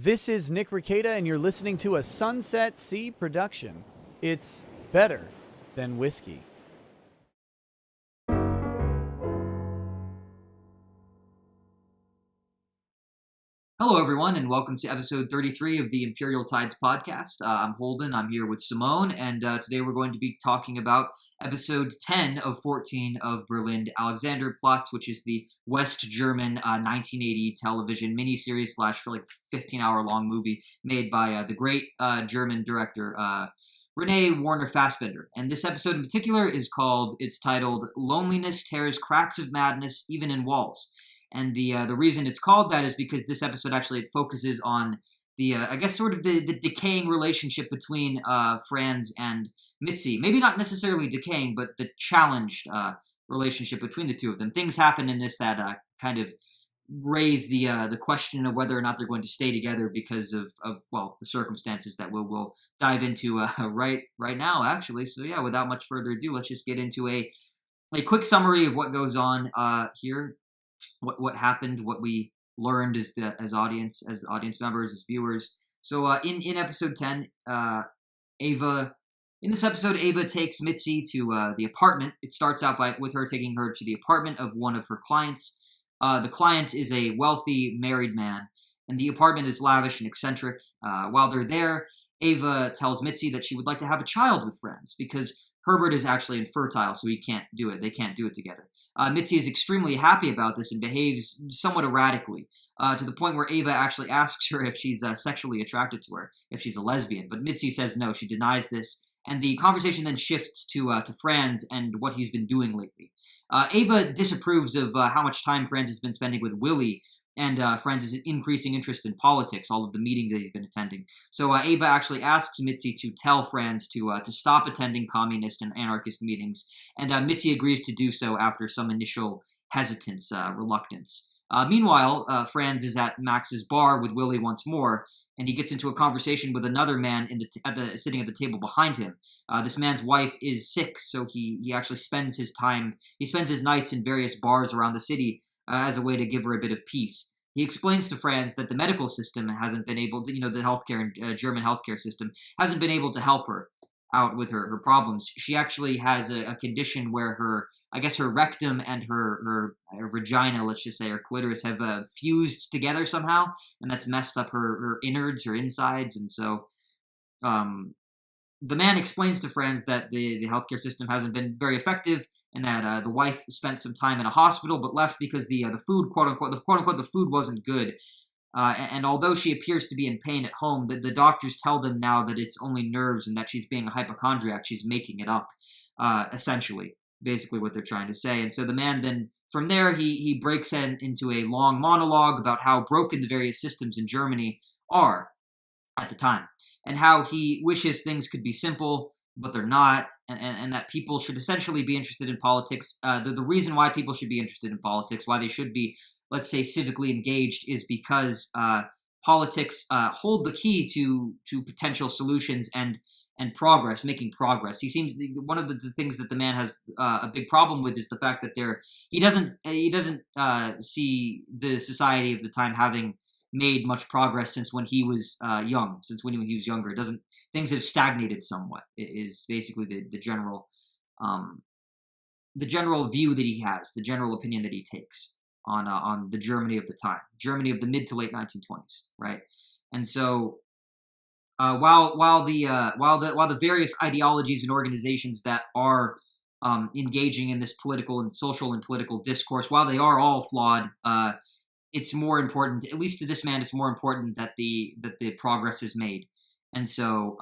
This is Nick Ricada, and you're listening to a Sunset Sea production. It's better than whiskey. Hello, everyone, and welcome to episode 33 of the Imperial Tides podcast. I'm Holden. I'm here with Simone, and today we're going to be talking about episode 10 of 14 of Berlin Alexanderplatz, which is the West German 1980 television miniseries / 15-hour-long movie made by the great German director Renee Warner Fassbinder. And this episode in particular it's titled Loneliness Tears Cracks of Madness Even in Walls. And the reason it's called that is because this episode actually focuses on the decaying relationship between Franz and Mitzi. Maybe not necessarily decaying, but the challenged relationship between the two of them. Things happen in this that kind of raise the question of whether or not they're going to stay together because of the circumstances that we'll dive into right now, actually. So yeah, without much further ado, let's just get into a quick summary of what goes on here. What happened, what we learned as audience members, as viewers. So in episode 10, Ava takes Mitzi to the apartment. It starts out with her taking her to the apartment of one of her clients. The client is a wealthy married man, and the apartment is lavish and eccentric. While they're there, Ava tells Mitzi that she would like to have a child with Franz because Herbert is actually infertile, so he can't do it. They can't do it together. Mitzi is extremely happy about this and behaves somewhat erratically, to the point where Ava actually asks her if she's sexually attracted to her, if she's a lesbian. But Mitzi says no, she denies this, and the conversation then shifts to Franz and what he's been doing lately. Ava disapproves of how much time Franz has been spending with Willie, and Franz's increasing interest in politics, all of the meetings that he's been attending. So Ava actually asks Mitzi to tell Franz to stop attending communist and anarchist meetings, and Mitzi agrees to do so after some initial reluctance. Meanwhile, Franz is at Max's bar with Willie once more, and he gets into a conversation with another man sitting at the table behind him. This man's wife is sick, so he actually spends his nights in various bars around the city as a way to give her a bit of peace. He explains to Franz that the medical system hasn't been able to, the German healthcare system hasn't been able to help her out with her problems. She actually has a condition where her rectum and her vagina, let's just say her clitoris, have fused together somehow, and that's messed up her innards, her insides, and so the man explains to Franz that the healthcare system hasn't been very effective, and that the wife spent some time in a hospital but left because the food, quote unquote, the food wasn't good. And although she appears to be in pain at home, the doctors tell them now that it's only nerves and that she's being a hypochondriac. She's making it up, essentially, basically what they're trying to say. And so the man then, from there, he breaks into a long monologue about how broken the various systems in Germany are at the time, and how he wishes things could be simple, but they're not, and that people should essentially be interested in politics. The reason why people should be interested in politics, why they should be, let's say, civically engaged, is because politics hold the key to potential solutions and progress, making progress. He seems one of the things that the man has a big problem with is the fact that he doesn't see the society of the time having made much progress since when he was young. Since when he was younger, things have stagnated somewhat. Is basically the general view that he has, the general opinion that he takes on the Germany of the time, Germany of the mid to late 1920s, right? And so while the various ideologies and organizations that are engaging in this political and social and political discourse, while they are all flawed, it's more important, at least to this man, it's more important that the progress is made. And so,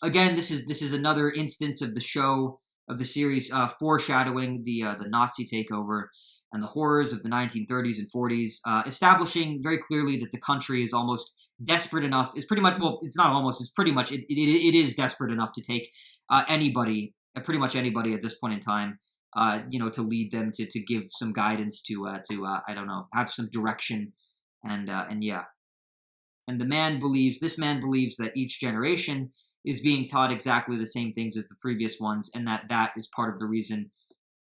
again, this is another instance of the series foreshadowing the Nazi takeover and the horrors of the 1930s and 40s, establishing very clearly that the country is almost desperate enough. It's pretty much, well, it's not almost, it's pretty much, it is desperate enough to take pretty much anybody at this point in time, to lead them, to give some guidance, to I don't know, have some direction, and yeah. And this man believes that each generation is being taught exactly the same things as the previous ones, and that is part of the reason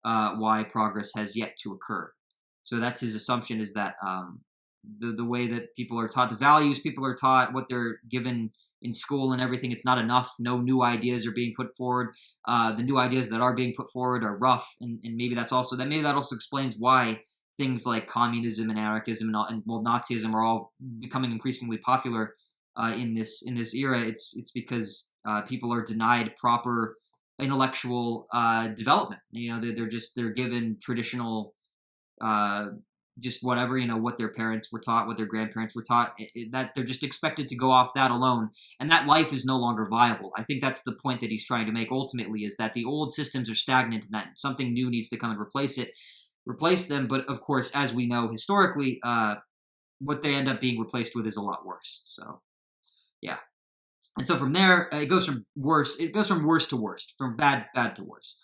why progress has yet to occur. So that's his assumption, is that the way that people are taught, the values people are taught, what they're given in school and everything. It's not enough. No new ideas are being put forward. The new ideas that are being put forward are rough, and maybe that also explains why things like communism and anarchism and Nazism are all becoming increasingly popular in this era. It's because people are denied proper intellectual development. They're given traditional just whatever, what their parents were taught, what their grandparents were taught, that they're just expected to go off that alone, and that life is no longer viable. I think that's the point that he's trying to make ultimately, is that the old systems are stagnant and that something new needs to come and replace them. But of course, as we know historically, what they end up being replaced with is a lot worse. So yeah. And so from there, it goes from worse to worst, from bad to worse.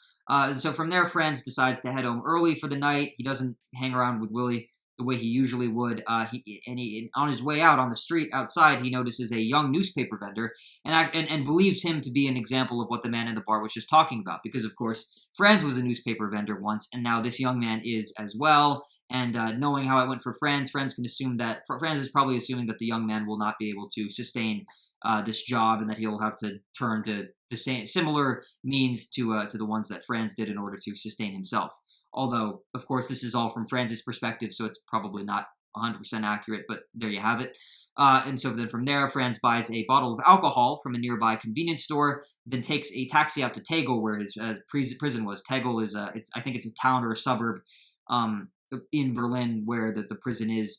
So from there, Franz decides to head home early for the night. He doesn't hang around with Willie the way he usually would. On his way out on the street outside, he notices a young newspaper vendor and believes him to be an example of what the man in the bar was just talking about. Because of course, Franz was a newspaper vendor once, and now this young man is as well. And knowing how it went for Franz is probably assuming that the young man will not be able to sustain this job, and that he'll have to turn to the similar means to the ones that Franz did in order to sustain himself. Although, of course, this is all from Franz's perspective, so it's probably not 100% accurate, but there you have it. And so then from there, Franz buys a bottle of alcohol from a nearby convenience store, then takes a taxi out to Tegel, where his prison was. Tegel is I think it's a town or a suburb in Berlin where the prison is,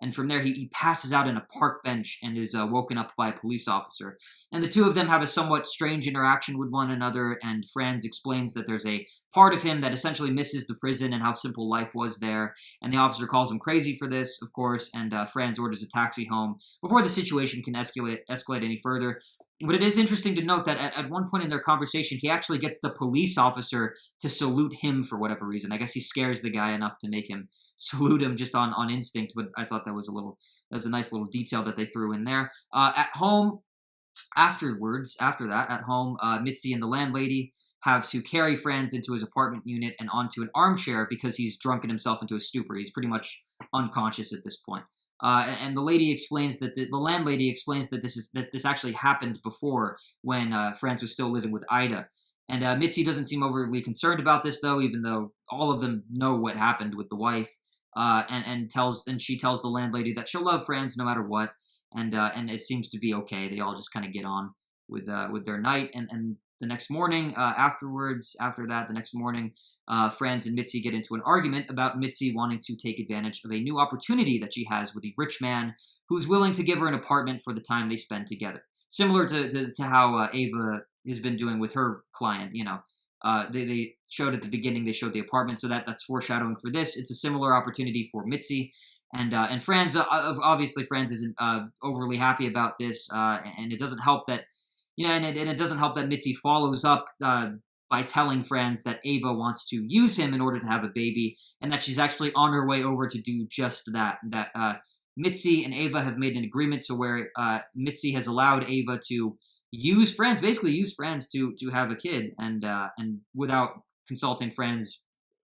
and from there, he passes out in a park bench and is woken up by a police officer. And the two of them have a somewhat strange interaction with one another, and Franz explains that there's a part of him that essentially misses the prison and how simple life was there. And the officer calls him crazy for this, of course, and Franz orders a taxi home before the situation can escalate any further. But it is interesting to note that at one point in their conversation, he actually gets the police officer to salute him for whatever reason. I guess he scares the guy enough to make him salute him just on instinct, but I thought that was a nice little detail that they threw in there. At home, after that, Mitzi and the landlady have to carry Franz into his apartment unit and onto an armchair because he's drunken himself into a stupor. He's pretty much unconscious at this point. And the landlady explains that this actually happened before when Franz was still living with Ida. And Mitzi doesn't seem overly concerned about this, though, even though all of them know what happened with the wife. And she tells the landlady that she'll love Franz no matter what, and it seems to be okay. They all just kind of get on with their night, and the next morning, the next morning, Franz and Mitzi get into an argument about Mitzi wanting to take advantage of a new opportunity that she has with a rich man who's willing to give her an apartment for the time they spend together. Similar to how Ava has been doing with her client, they showed at the beginning, they showed the apartment, so that's foreshadowing for this. It's a similar opportunity for Mitzi. And Franz, obviously Franz isn't overly happy about this, and it doesn't help that, and it doesn't help that Mitzi follows up by telling Franz that Ava wants to use him in order to have a baby, and that she's actually on her way over to do just that. That Mitzi and Ava have made an agreement to where Mitzi has allowed Ava to use Franz to have a kid, and without consulting Franz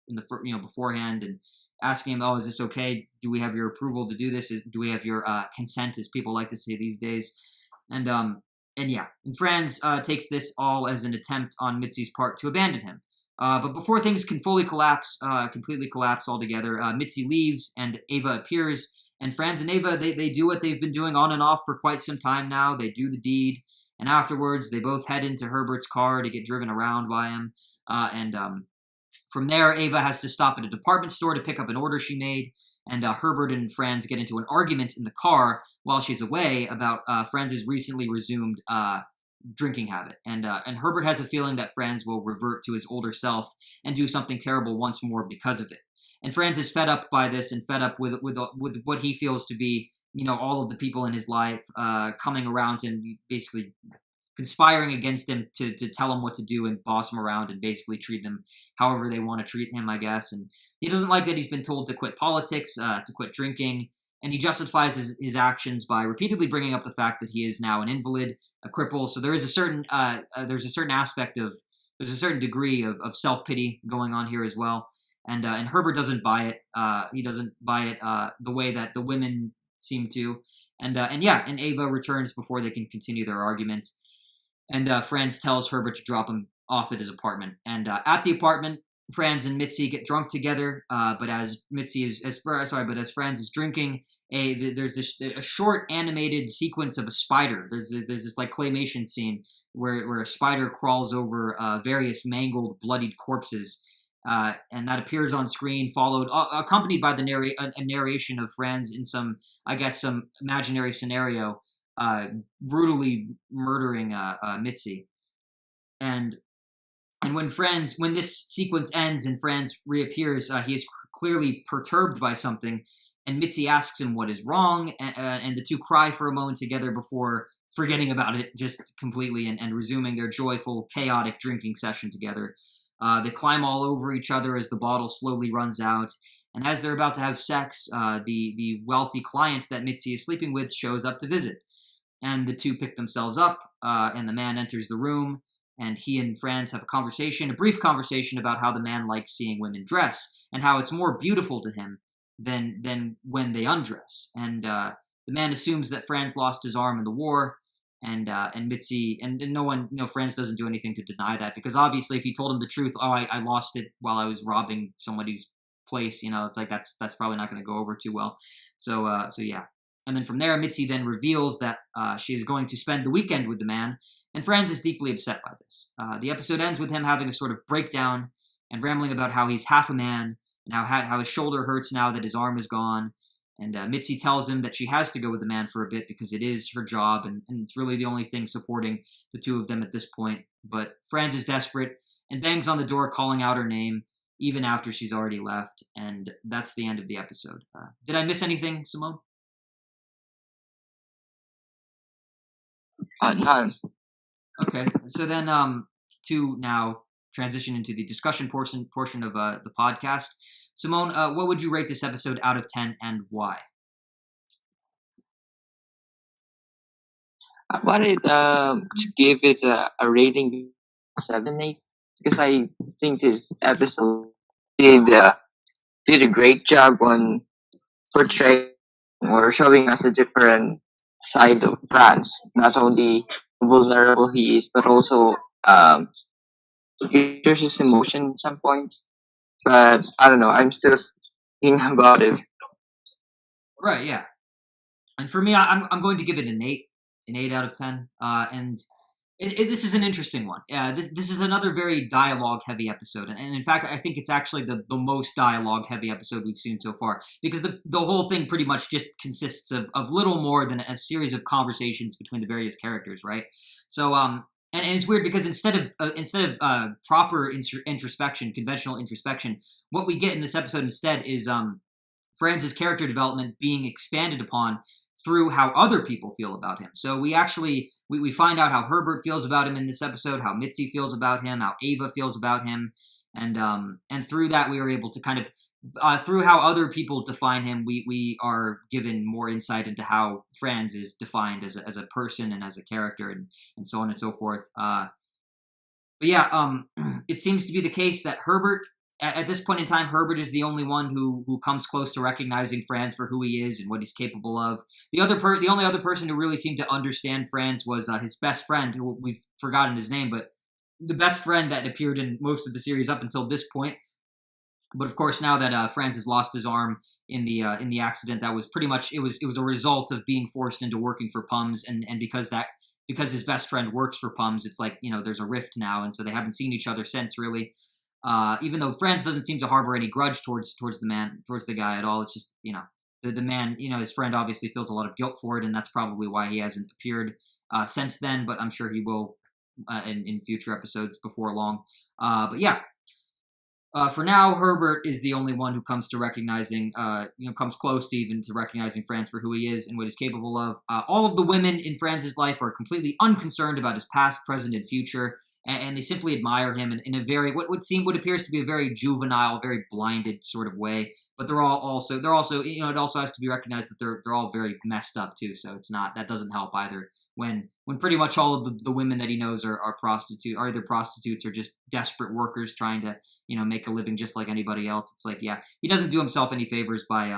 in the beforehand and asking him, oh, is this okay? Do we have your approval to do this? Do we have your consent, as people like to say these days? And Franz takes this all as an attempt on Mitzi's part to abandon him. But before things can completely collapse altogether, Mitzi leaves and Ava appears. And Franz and Ava, they do what they've been doing on and off for quite some time now. They do the deed. And afterwards, they both head into Herbert's car to get driven around by him. From there, Ava has to stop at a department store to pick up an order she made. And Herbert and Franz get into an argument in the car while she's away about Franz's recently resumed drinking habit. And Herbert has a feeling that Franz will revert to his older self and do something terrible once more because of it. And Franz is fed up by this and fed up with what he feels to be, all of the people in his life coming around and basically conspiring against him to tell him what to do and boss him around and basically treat him however they want to treat him, I guess. And he doesn't like that he's been told to quit politics, to quit drinking, and he justifies his actions by repeatedly bringing up the fact that he is now an invalid, a cripple. So there is a certain degree of self-pity going on here as well. and Herbert doesn't buy it. He doesn't buy it the way that the women seem to, and Ava returns before they can continue their argument. And Franz tells Herbert to drop him off at his apartment. And at the apartment, Franz and Mitzi get drunk together. But as Franz is drinking, there's a short animated sequence of a spider. There's this like claymation scene where a spider crawls over various mangled, bloodied corpses. And that appears on screen, accompanied by a narration of Franz in some imaginary scenario, brutally murdering Mitzi. And when this sequence ends and Franz reappears, he is clearly perturbed by something, and Mitzi asks him what is wrong, and the two cry for a moment together before forgetting about it just completely and resuming their joyful, chaotic drinking session together. They climb all over each other as the bottle slowly runs out, and as they're about to have sex, the wealthy client that Mitzi is sleeping with shows up to visit. And the two pick themselves up, and the man enters the room, and he and Franz have a brief conversation about how the man likes seeing women dress, and how it's more beautiful to him than when they undress. And the man assumes that Franz lost his arm in the war, and Mitzi, and no one, Franz doesn't do anything to deny that, because obviously if he told him the truth, I lost it while I was robbing somebody's place, it's like that's probably not going to go over too well. So yeah. And then from there, Mitzi then reveals that she is going to spend the weekend with the man, and Franz is deeply upset by this. The episode ends with him having a sort of breakdown and rambling about how he's half a man, and how his shoulder hurts now that his arm is gone. And Mitzi tells him that she has to go with the man for a bit because it is her job, and it's really the only thing supporting the two of them at this point. But Franz is desperate and bangs on the door calling out her name, even after she's already left. And that's the end of the episode. Did I miss anything, Simone? None. Okay, so then to now transition into the discussion portion of the podcast. Simone, what would you rate this episode out of 10 and why? I wanted to give it a rating 7-8 because I think this episode did a great job on portraying or showing us a different side of Franz. Not only vulnerable he is, but also he shows his emotion at some point. But I don't know. I'm still thinking about it. Right, yeah. And for me, I'm going to give it an 8 out of 10. And this is an interesting one. This is another very dialogue-heavy episode. And in fact, I think it's actually the most dialogue-heavy episode we've seen so far. Because the whole thing pretty much just consists of little more than a series of conversations between the various characters, right? So, and it's weird because instead of proper introspection, conventional introspection, what we get in this episode instead is Franz's character development being expanded upon through how other people feel about him. So we find out how Herbert feels about him in this episode, how Mitzi feels about him, how Ava feels about him, and through that we are able to kind of through how other people define him, we are given more insight into how Franz is defined as a person and as a character and so on and so forth. But yeah, it seems to be the case that Herbert, at this point in time, Herbert is the only one who comes close to recognizing Franz for who he is and what he's capable of. The only other person who really seemed to understand Franz was his best friend, who we've forgotten his name, but the best friend that appeared in most of the series up until this point. But of course, now that Franz has lost his arm in the accident, that was pretty much it was a result of being forced into working for Pums, and because his best friend works for Pums, it's like there's a rift now, and so they haven't seen each other since really. Even though Franz doesn't seem to harbor any grudge towards the guy at all, it's just the man, his friend obviously feels a lot of guilt for it, and that's probably why he hasn't appeared since then. But I'm sure he will in future episodes before long. But yeah. For now, Herbert is the only one who comes to recognizing, comes close to even to recognizing Franz for who he is and what he's capable of. All of the women in Franz's life are completely unconcerned about his past, present, and future, and they simply admire him in a very what appears to be a very juvenile, very blinded sort of way. But they're also it also has to be recognized that they're all very messed up too. So that doesn't help either. When pretty much all of the women that he knows are either prostitutes or just desperate workers trying to make a living just like anybody else. It's like, yeah, he doesn't do himself any favors by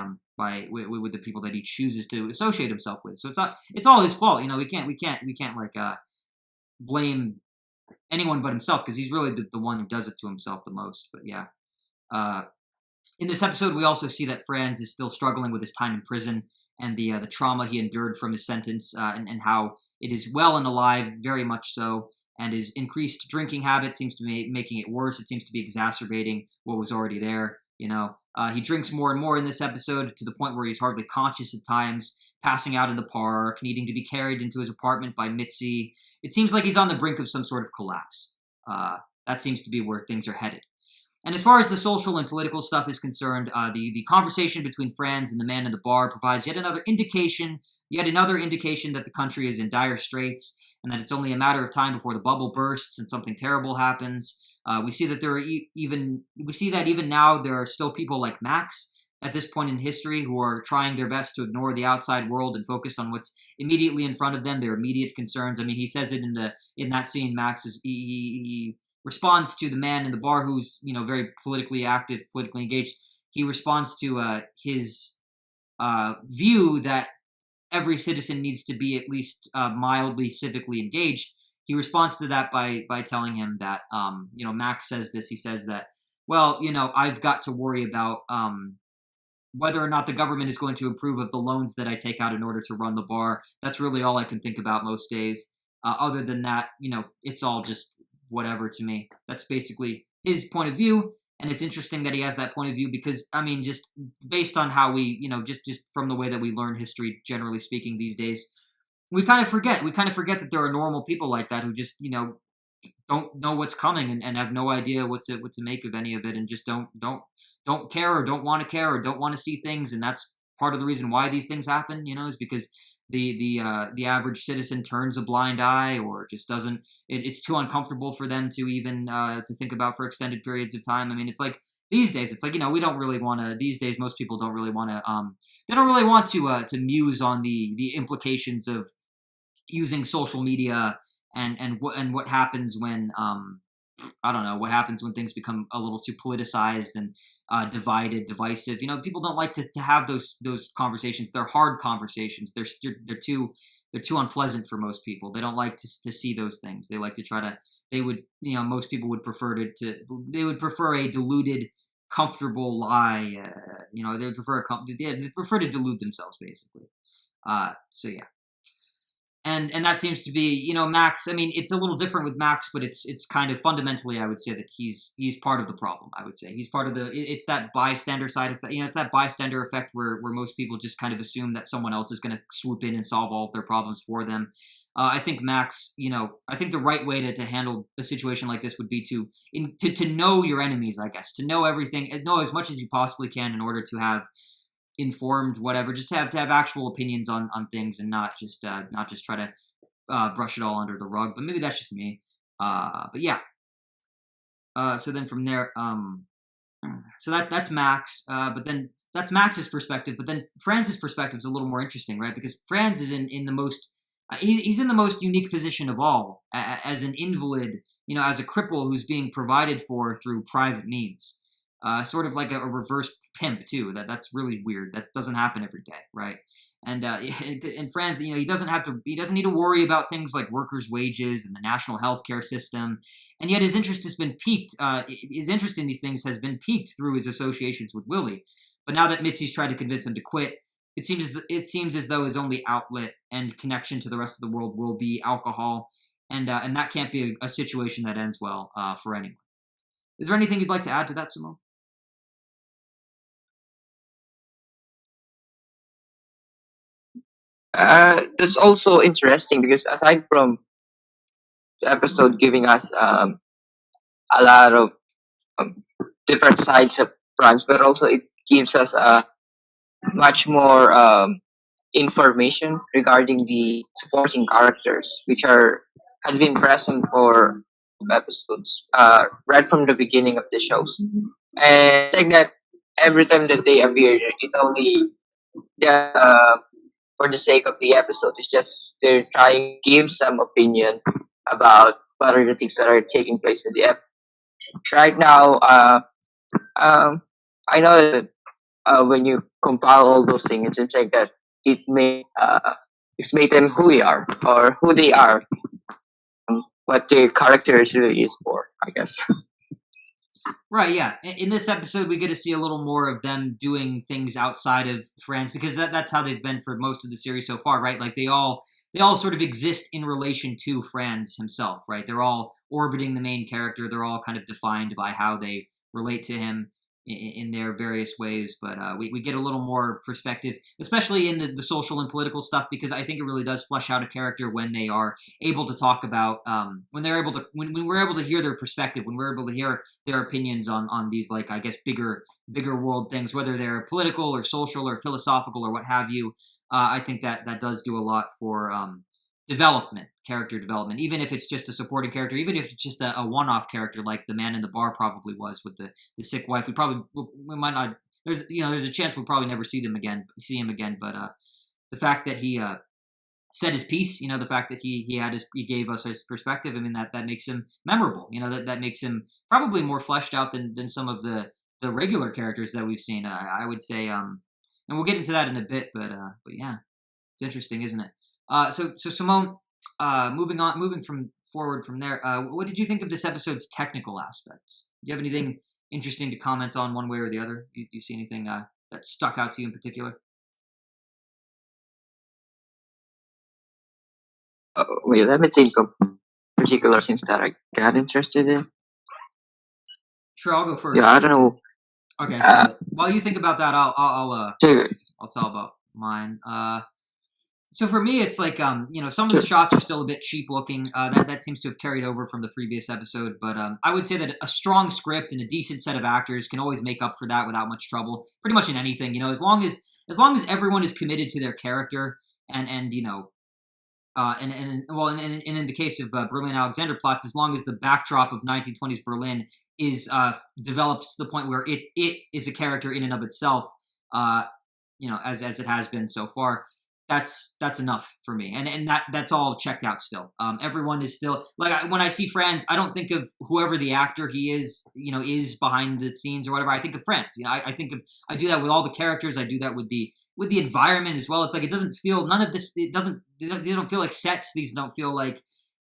with the people that he chooses to associate himself with. So it's all his fault. We can't like blame anyone but himself, because he's really the one who does it to himself the most. But yeah, in this episode, we also see that Franz is still struggling with his time in prison and the trauma he endured from his sentence, and how it is well and alive, very much so, and his increased drinking habit seems to be making it worse. It seems to be exacerbating what was already there. He drinks more and more in this episode, to the point where he's hardly conscious at times, passing out in the park, needing to be carried into his apartment by Mitzi. It seems like he's on the brink of some sort of collapse. That seems to be where things are headed. And as far as the social and political stuff is concerned, the conversation between Franz and the man in the bar provides yet another indication that the country is in dire straits, and that it's only a matter of time before the bubble bursts and something terrible happens. We see that even now there are still people like Max at this point in history who are trying their best to ignore the outside world and focus on what's immediately in front of them, their immediate concerns. I mean, he says it in that scene. Max he responds to the man in the bar who's very politically active, politically engaged. He responds to his view that every citizen needs to be at least mildly civically engaged. He responds to that by telling him that Max says this. He says that, well, I've got to worry about whether or not the government is going to approve of the loans that I take out in order to run the bar. That's really all I can think about most days. Other than that, it's all just whatever to me. That's basically his point of view. And it's interesting that he has that point of view because, I mean, just based on how we, just from the way that we learn history, generally speaking, these days, we kind of forget that there are normal people like that who just, don't know what's coming and have no idea what to make of any of it, and just don't care or don't want to care or don't want to see things. And that's part of the reason why these things happen, is because the average citizen turns a blind eye, or just doesn't. It's too uncomfortable for them to even to think about for extended periods of time. I mean, it's like these days, it's like we don't really want to. These days, most people don't really want to. They don't really want to muse on the implications of using social media and what happens when I don't know what happens when things become a little too politicized and divided, divisive. People don't like to have those conversations. They're hard conversations. They're too unpleasant for most people. They don't like to see those things. They like to try to. They would most people would prefer they would prefer a diluted, comfortable lie. They would prefer they prefer to delude themselves basically. So yeah. And that seems to be, Max. I mean, it's a little different with Max, but it's kind of fundamentally, I would say that he's part of the problem. I would say he's part of it's that bystander side effect. It's that bystander effect where most people just kind of assume that someone else is going to swoop in and solve all of their problems for them. I think Max, I think the right way to handle a situation like this would be to know your enemies, I guess, to know everything, know as much as you possibly can in order to have informed whatever, just to have actual opinions on things, and not just try to brush it all under the rug. But maybe that's just me. But yeah. So then from there, so that's Max. But then that's Max's perspective. But then Franz's perspective is a little more interesting, right? Because Franz is in the most he's in the most unique position of all, as an invalid, as a cripple who's being provided for through private means. Sort of like a reverse pimp too. That's really weird. That doesn't happen every day, right? And Franz, he doesn't need to worry about things like workers' wages and the national healthcare system. And yet his interest has been piqued. His interest in these things has been piqued through his associations with Willie. But now that Mitzi's tried to convince him to quit, it seems as though his only outlet and connection to the rest of the world will be alcohol, and that can't be a situation that ends well for anyone. Is there anything you'd like to add to that, Simone? That's also interesting because aside from the episode giving us a lot of different sides of France, but also it gives us much more information regarding the supporting characters, which had been present for episodes, right from the beginning of the shows. And it's like that every time that they appear, it only just for the sake of the episode. It's just they're trying to give some opinion about what are the things that are taking place in the episode. Right now, um, I know that when you compile all those things, it seems like that it may it's made them who we are or who they are, what their characters really is for, I guess. Right, yeah. In this episode, we get to see a little more of them doing things outside of Friends because that's how they've been for most of the series so far, right? Like they all sort of exist in relation to Franz himself, right? They're all orbiting the main character. They're all kind of defined by how they relate to him in their various ways. But we get a little more perspective, especially in the social and political stuff, because I think it really does flesh out a character when they are able to talk about when we're able to hear their perspective, when we're able to hear their opinions on these, like, I guess bigger world things, whether they're political or social or philosophical or what have you. I think that does do a lot for character development, even if it's just a supporting character, even if it's just a one-off character like the man in the bar probably was with the sick wife. We might not. There's a chance we'll probably never see him again. But the fact that he said his piece, the fact that he gave us his perspective. I mean that makes him memorable. That makes him probably more fleshed out than some of the regular characters that we've seen. I would say, and we'll get into that in a bit. But yeah, it's interesting, isn't it? So Simone, moving forward from there, what did you think of this episode's technical aspects? Do you have anything interesting to comment on one way or the other? Do you see anything that stuck out to you in particular? Wait, let me think of particular things that I got interested in. Sure, I'll go first. Yeah, I don't know. Okay, so while you think about that, I'll tell about mine. So for me, it's like some of the shots are still a bit cheap looking. That seems to have carried over from the previous episode. But I would say that a strong script and a decent set of actors can always make up for that without much trouble. Pretty much in anything, as long as everyone is committed to their character and in the case of Berlin Alexanderplatz, as long as the backdrop of 1920s Berlin is developed to the point where it is a character in and of itself, as it has been so far. That's enough for me, and that's all checked out still. Everyone is still like when I see Franz, I don't think of whoever the actor he is, is behind the scenes or whatever. I think of Franz. I think of I do that with all the characters. I do that with the environment as well. It's like it doesn't feel none of this. These don't feel like sets. These don't feel like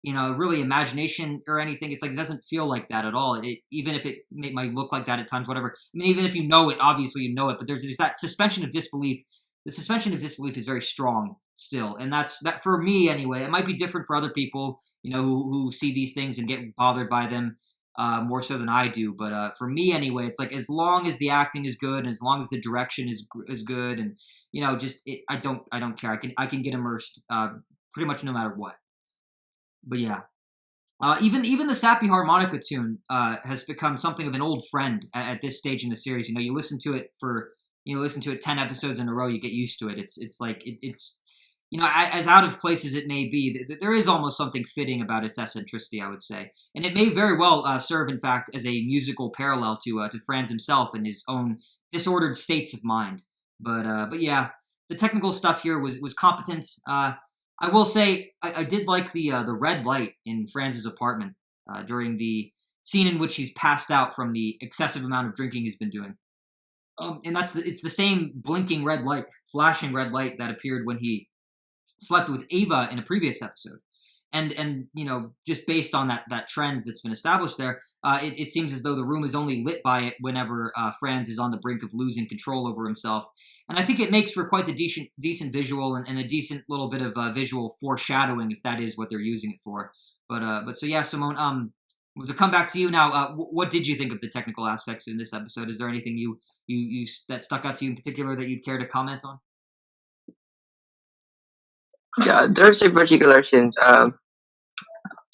really imagination or anything. It's like it doesn't feel like that at all. Even if it might look like that at times, whatever. I mean, even if you know it, obviously you know it, but there's that suspension of disbelief. The suspension of disbelief is very strong still, and that for me anyway. It might be different for other people, who see these things and get bothered by them more so than I do. But for me anyway, it's like as long as the acting is good, and as long as the direction is good, and I don't care. I can get immersed pretty much no matter what. But yeah, even the sappy harmonica tune has become something of an old friend at this stage in the series. You listen to it 10 episodes in a row, you get used to it. It's like it's as out of place as it may be, there is almost something fitting about its eccentricity, I would say, and it may very well serve, in fact, as a musical parallel to Franz himself and his own disordered states of mind. But yeah, the technical stuff here was competent. I will say I did like the red light in Franz's apartment during the scene in which he's passed out from the excessive amount of drinking he's been doing. And it's the same blinking red light, flashing red light that appeared when he slept with Ava in a previous episode. And just based on that trend that's been established there, it seems as though the room is only lit by it whenever Franz is on the brink of losing control over himself. And I think it makes for quite the decent visual and a decent little bit of visual foreshadowing, if that is what they're using it for. But so yeah, Simone, to come back to you now, what did you think of the technical aspects in this episode? Is there anything you that stuck out to you in particular that you'd care to comment on? Yeah, there's a particular sense.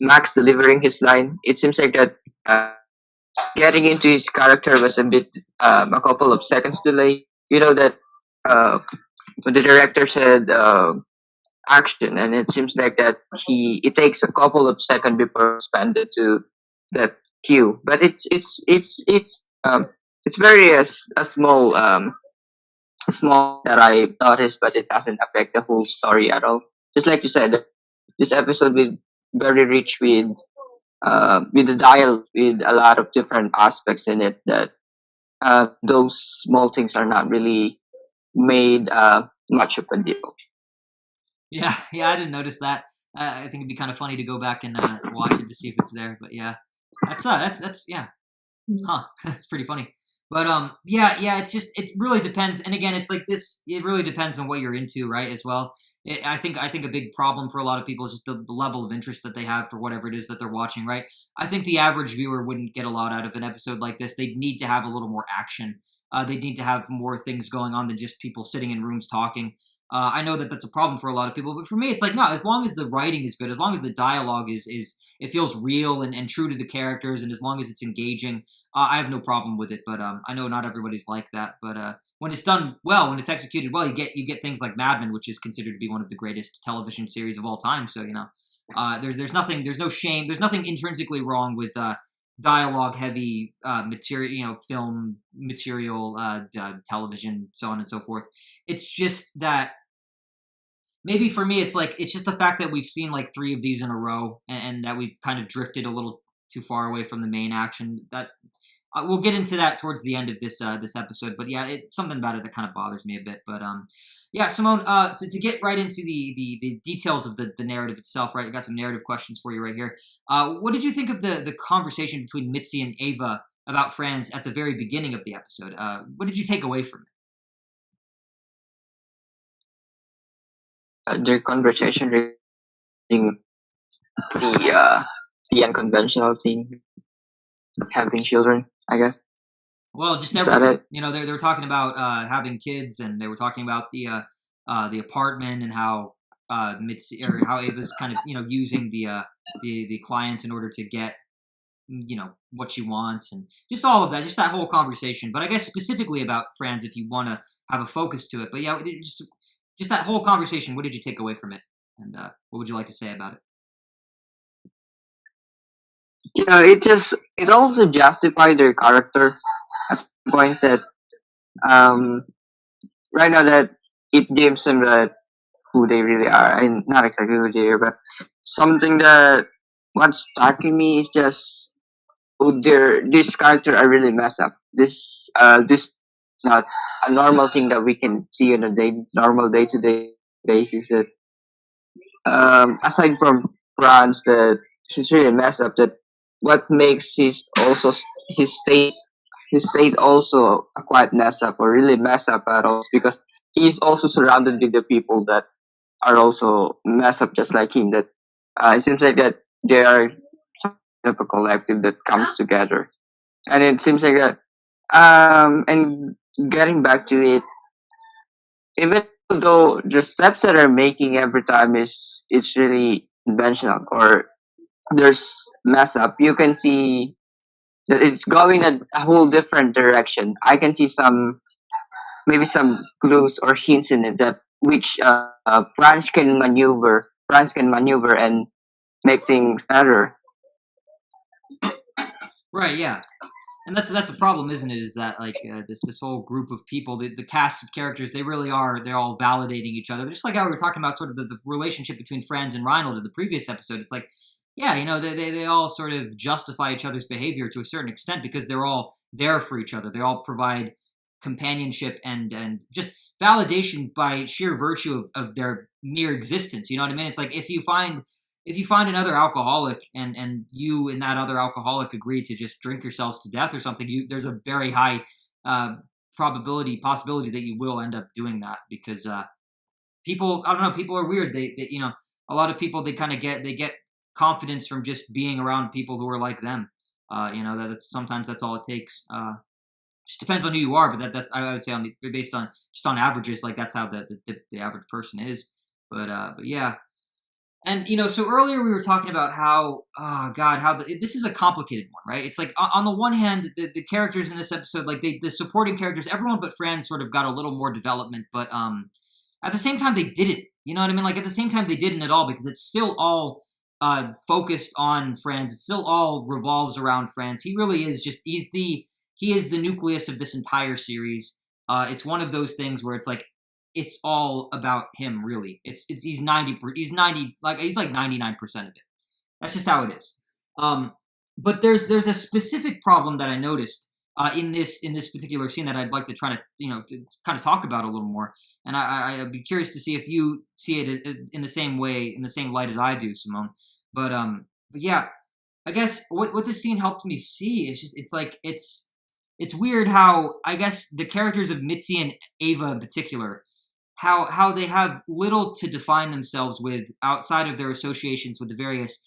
Max delivering his line. It seems like that getting into his character was a bit a couple of seconds delay. That when the director said action, and it seems like that it takes a couple of seconds before expanded to that cue. But it's very a small that I noticed, but it doesn't affect the whole story at all. Just like you said, this episode will very rich with the dial with a lot of different aspects in it that those small things are not really made much of a deal. Yeah, yeah, I didn't notice that. I think it'd be kind of funny to go back and watch it to see if it's there. But yeah, that's yeah, huh? That's pretty funny. But yeah, it's just it really depends. And again, it's like this. It really depends on what you're into, right? As well. I think a big problem for a lot of people is just the level of interest that they have for whatever it is that they're watching, right? I think the average viewer wouldn't get a lot out of an episode like this. They'd need to have a little more action. They need to have more things going on than just people sitting in rooms talking. I know that that's a problem for a lot of people, but for me, it's like no. As long as the writing is good, as long as the dialogue is it feels real and true to the characters, and as long as it's engaging, I have no problem with it. But I know not everybody's like that. But when it's done well, when it's executed well, you get things like Mad Men, which is considered to be one of the greatest television series of all time. So there's no shame, there's nothing intrinsically wrong with dialogue heavy material, film material, television, so on and so forth. It's just that maybe for me, it's just the fact that we've seen like 3 of these in a row, and that we've kind of drifted a little too far away from the main action. That we'll get into that towards the end of this episode. But yeah, it's something about it that kind of bothers me a bit. But yeah, Simone, to get right into the details of the narrative itself, right? I got some narrative questions for you right here. What did you think of the conversation between Mitzi and Ava about Franz at the very beginning of the episode? What did you take away from it? Their conversation regarding the unconventional thing, having children, I guess. Well, just Is that everything. it? They were talking about having kids, and they were talking about the apartment, and how Mitzi, or how Ava's kind of using the client in order to get what she wants, and just all of that, just that whole conversation. But I guess specifically about Franz, if you want to have a focus to it. But yeah, just that whole conversation. What did you take away from it, and what would you like to say about it? Yeah, it also justified their character at the point that um right now that it gives them that who they really are, and not exactly who they are, but something that what's striking me is just this character are really messed up. This is not a normal thing that we can see on a normal day to day basis. That aside from Franz, that he's really messed up. That what makes his state his state also a quite mess up or really mess up at all is because he's also surrounded with the people that are also mess up just like him. That it seems like that they are kind of a collective that comes together, and it seems like that. And getting back to it, even though the steps that are making every time is it's really conventional or there's mess up, you can see that it's going a whole different direction. I can see maybe some clues or hints in it that which branch can maneuver and make things better. Right. Yeah. And that's a problem, isn't it? Is that like this whole group of people, the cast of characters, they're all validating each other. Just like how we were talking about sort of the relationship between Franz and Reinhold in the previous episode. It's like, yeah, they all sort of justify each other's behavior to a certain extent because they're all there for each other. They all provide companionship and just validation by sheer virtue of their mere existence. You know what I mean? It's like if you find another alcoholic and you and that other alcoholic agree to just drink yourselves to death or something, there's a very high possibility that you will end up doing that because people, I don't know, people are weird. They a lot of people, they get confidence from just being around people who are like them. Sometimes that's all it takes. Just depends on who you are, but that's I would say based on just on averages, like that's how the average person is. But yeah. And so earlier we were talking about how, oh God, this is a complicated one, right? It's like on the one hand, the characters in this episode, like the supporting characters, everyone but Franz sort of got a little more development, but at the same time they didn't. You know what I mean? Like at the same time they didn't at all because it's still all focused on Franz. It still all revolves around Franz. He really is just he is the nucleus of this entire series. It's one of those things where it's like it's all about him. Really, he's 90 like he's like 99% of it. That's just how it is. But there's a specific problem that I noticed in this particular scene that I'd like to try to to kind of talk about a little more. And I'd be curious to see if you see it in the same way, in the same light as I do, Simone. But yeah, I guess what this scene helped me see is just it's weird how I guess the characters of Mitzi and Ava in particular, how they have little to define themselves with outside of their associations with the various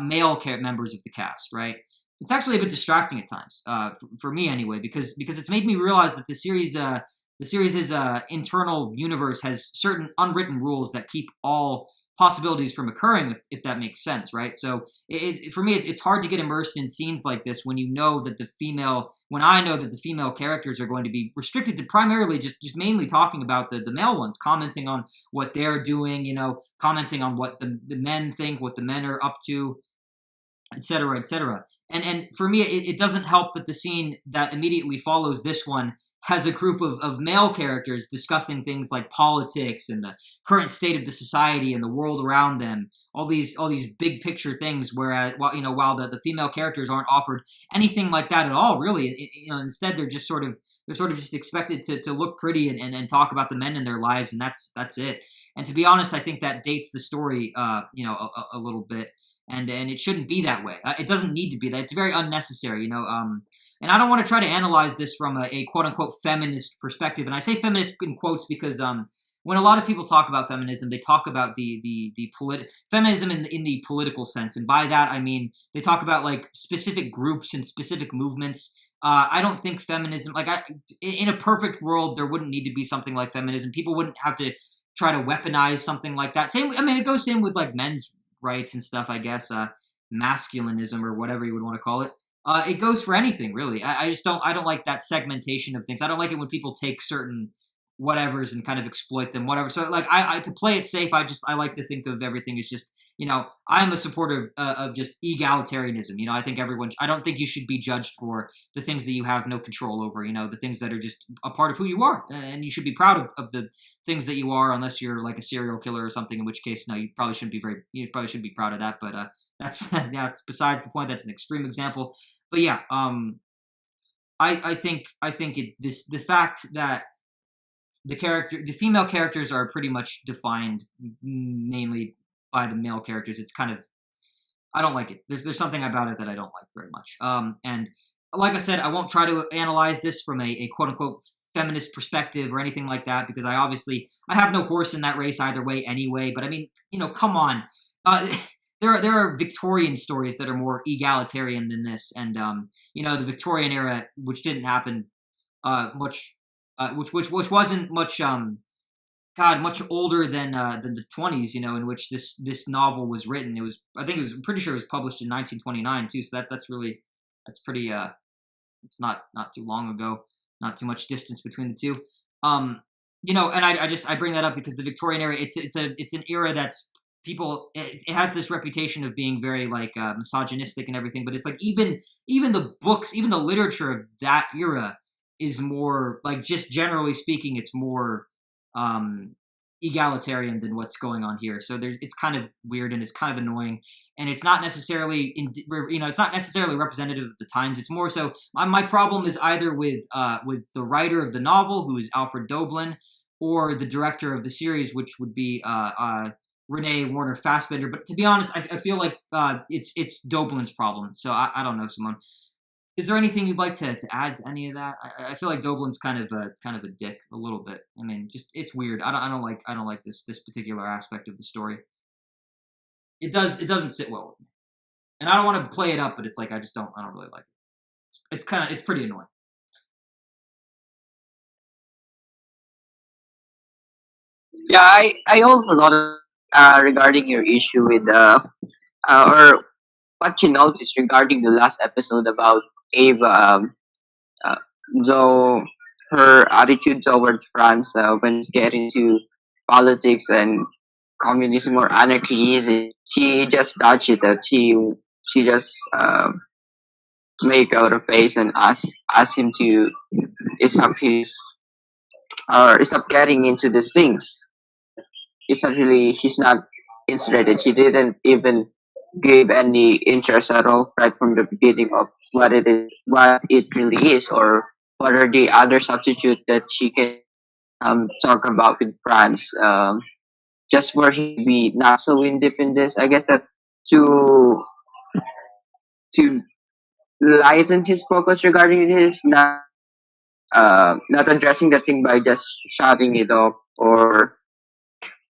male members of the cast, right? It's actually a bit distracting at times, for me anyway, because it's made me realize that the series' internal universe has certain unwritten rules that keep all possibilities from occurring, if that makes sense, right? So for me, it's hard to get immersed in scenes like this when I know that the female characters are going to be restricted to primarily just mainly talking about the male ones, commenting on what they're doing, commenting on what the men think, what the men are up to, et cetera, et cetera. And for me, it doesn't help that the scene that immediately follows this one has a group of male characters discussing things like politics and the current state of the society and the world around them, all these big picture things, whereas while the female characters aren't offered anything like that at all, really. Instead they're sort of just expected to look pretty and talk about the men in their lives, and that's it. And to be honest, I think that dates the story a little bit. And it shouldn't be that way. It doesn't need to be that. It's very unnecessary, And I don't want to try to analyze this from a quote-unquote feminist perspective. And I say feminist in quotes because when a lot of people talk about feminism, they talk about the feminism in the political sense. And by that, I mean they talk about like specific groups and specific movements. I don't think feminism, in a perfect world, there wouldn't need to be something like feminism. People wouldn't have to try to weaponize something like that. It goes same with like men's rights and stuff, I guess, masculinism or whatever you would want to call it. It goes for anything, really. I don't like that segmentation of things. I don't like it when people take certain whatevers and kind of exploit them, whatever. So I to play it safe, I like to think of everything as just, I'm a supporter of just egalitarianism. I don't think you should be judged for the things that you have no control over, the things that are just a part of who you are. And you should be proud of the things that you are, unless you're like a serial killer or something, in which case, no, you probably shouldn't be proud of that. But that's besides the point. That's an extreme example. But yeah, I think the fact that the female characters are pretty much defined mainly by the male characters. It's kind of, I don't like it. There's something about it that I don't like very much. And like I said, I won't try to analyze this from a quote unquote feminist perspective or anything like that, because I have no horse in that race either way anyway. But I mean, come on. There are Victorian stories that are more egalitarian than this, and the Victorian era, which didn't happen much, which wasn't much much older than the 20s, in which this novel was written. I'm pretty sure it was published in 1929 too. So that's pretty it's not too long ago, not too much distance between the two. And I bring that up because the Victorian era, it's an era that's it has this reputation of being very misogynistic and everything, but it's like even the books, even the literature of that era is more just generally speaking, it's more egalitarian than what's going on here. So it's kind of weird and it's kind of annoying, and it's not necessarily it's not necessarily representative of the times. It's more so my problem is either with the writer of the novel, who is Alfred Doblin, or the director of the series, which would be Renee Warner Fassbinder. But to be honest, I feel like it's Doblin's problem. So I don't know, Simone. Is there anything you'd like to add to any of that? I feel like Doblin's kind of a dick a little bit. I mean, just it's weird. I don't like this particular aspect of the story. It doesn't sit well with me, and I don't want to play it up, but it's like I don't really like it. It's pretty annoying. Yeah, I also thought regarding your issue with or what you noticed regarding the last episode about Ava, uh, though her attitude toward France when it's getting into politics and communism or anarchy is. She just dodged it. That she just make out a face and ask him to stop his or stop getting into these things. It's not really she's not interested. She didn't even give any interest at all right from the beginning of what it really is, or what are the other substitute that she can talk about with France. Just for him to be not so independent. I guess that to to lighten his focus regarding his not addressing the thing by just shutting it off or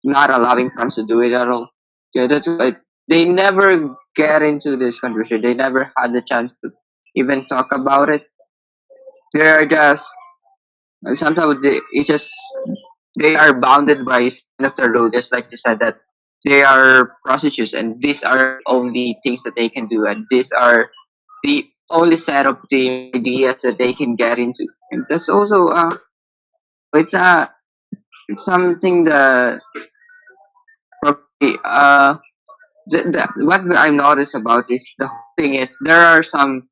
not allowing France to do it at all. Yeah, that's like they never get into this conversation. They never had the chance to even talk about it. They're just sometimes it's just they are bounded by sign of the rule, just like you said that they are prostitutes and these are only things that they can do and these are the only set of the ideas that they can get into. And that's also it's it's something that probably what I noticed about is the whole thing is there are some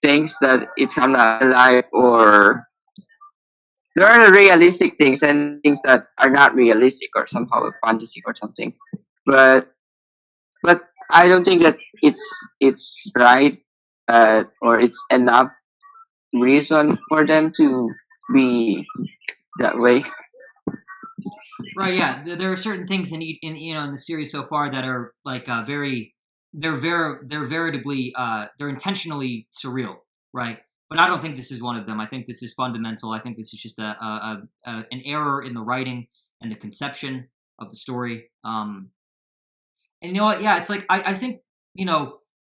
things that it's kind of alive or there are realistic things and things that are not realistic or somehow fantasy or something. But but I don't think that it's right or it's enough reason for them to be that way. Right. Yeah. There are certain things in in the series so far that are like they're veritably they're intentionally surreal. Right. But I don't think this is one of them. I think this is fundamental. I think this is just an error in the writing and the conception of the story. And you know what? Yeah, it's like I think